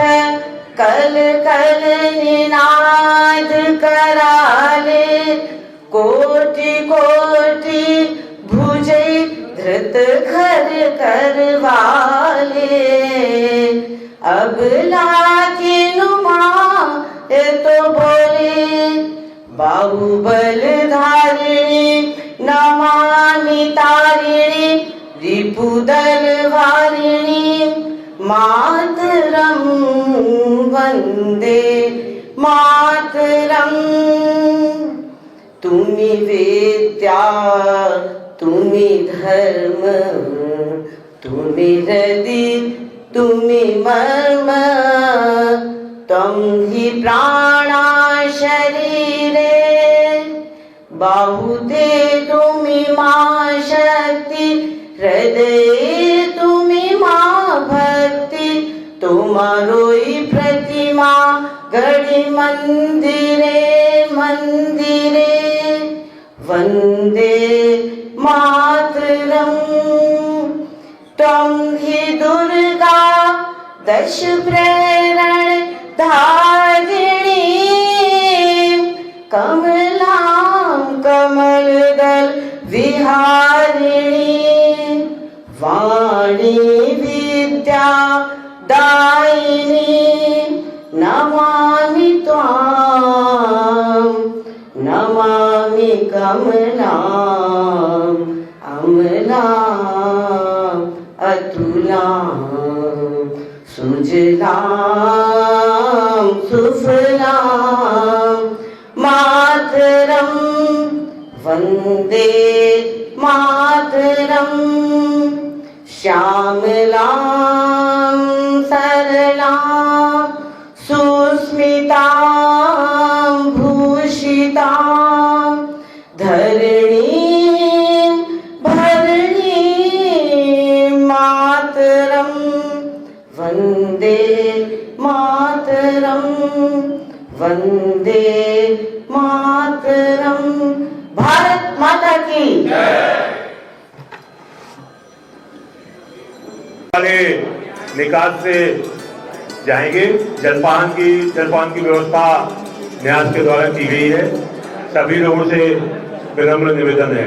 कल कल निनाद कराले, कोटि कोटि भुजे धृत घर करवाले। अबला की नुमा तो बोले, बाहुबल धारिणी नमामि तारिणी, रिपुदल वारिणी मातरं वन्दे मातरं। तुमि विद्या तुमि धर्म, तुमि हृदि तुमि मर्म, त्वं हि प्राणा शरीरे, बाहुते तुमि मा शक्ति, हृदये तुमि मा भक्ति। तुम्हारोई प्रतिमा गढ़ी मंदिरे मंदिरे, वंदे मातरं। त्वं हि दुर्गा दश प्रेरण धारिणी, कमलां कमलदल विहारिणी, वाणी विद्या दायिनी। नमामि त्वां नमामि कमलां, अमलां अतुलां, सुजलां सुफलां मातरं, वन्दे मातरं। श्यामलां सरलां सुस्मितां भूषितां, धरणीं भरणीं मातरं, वन्दे मातरं, वन्दे मातरं। भारत माता की वाले निकास से जाएंगे। जलपान की व्यवस्था न्यास के द्वारा की गई है। सभी लोगों से विनम्र निवेदन है।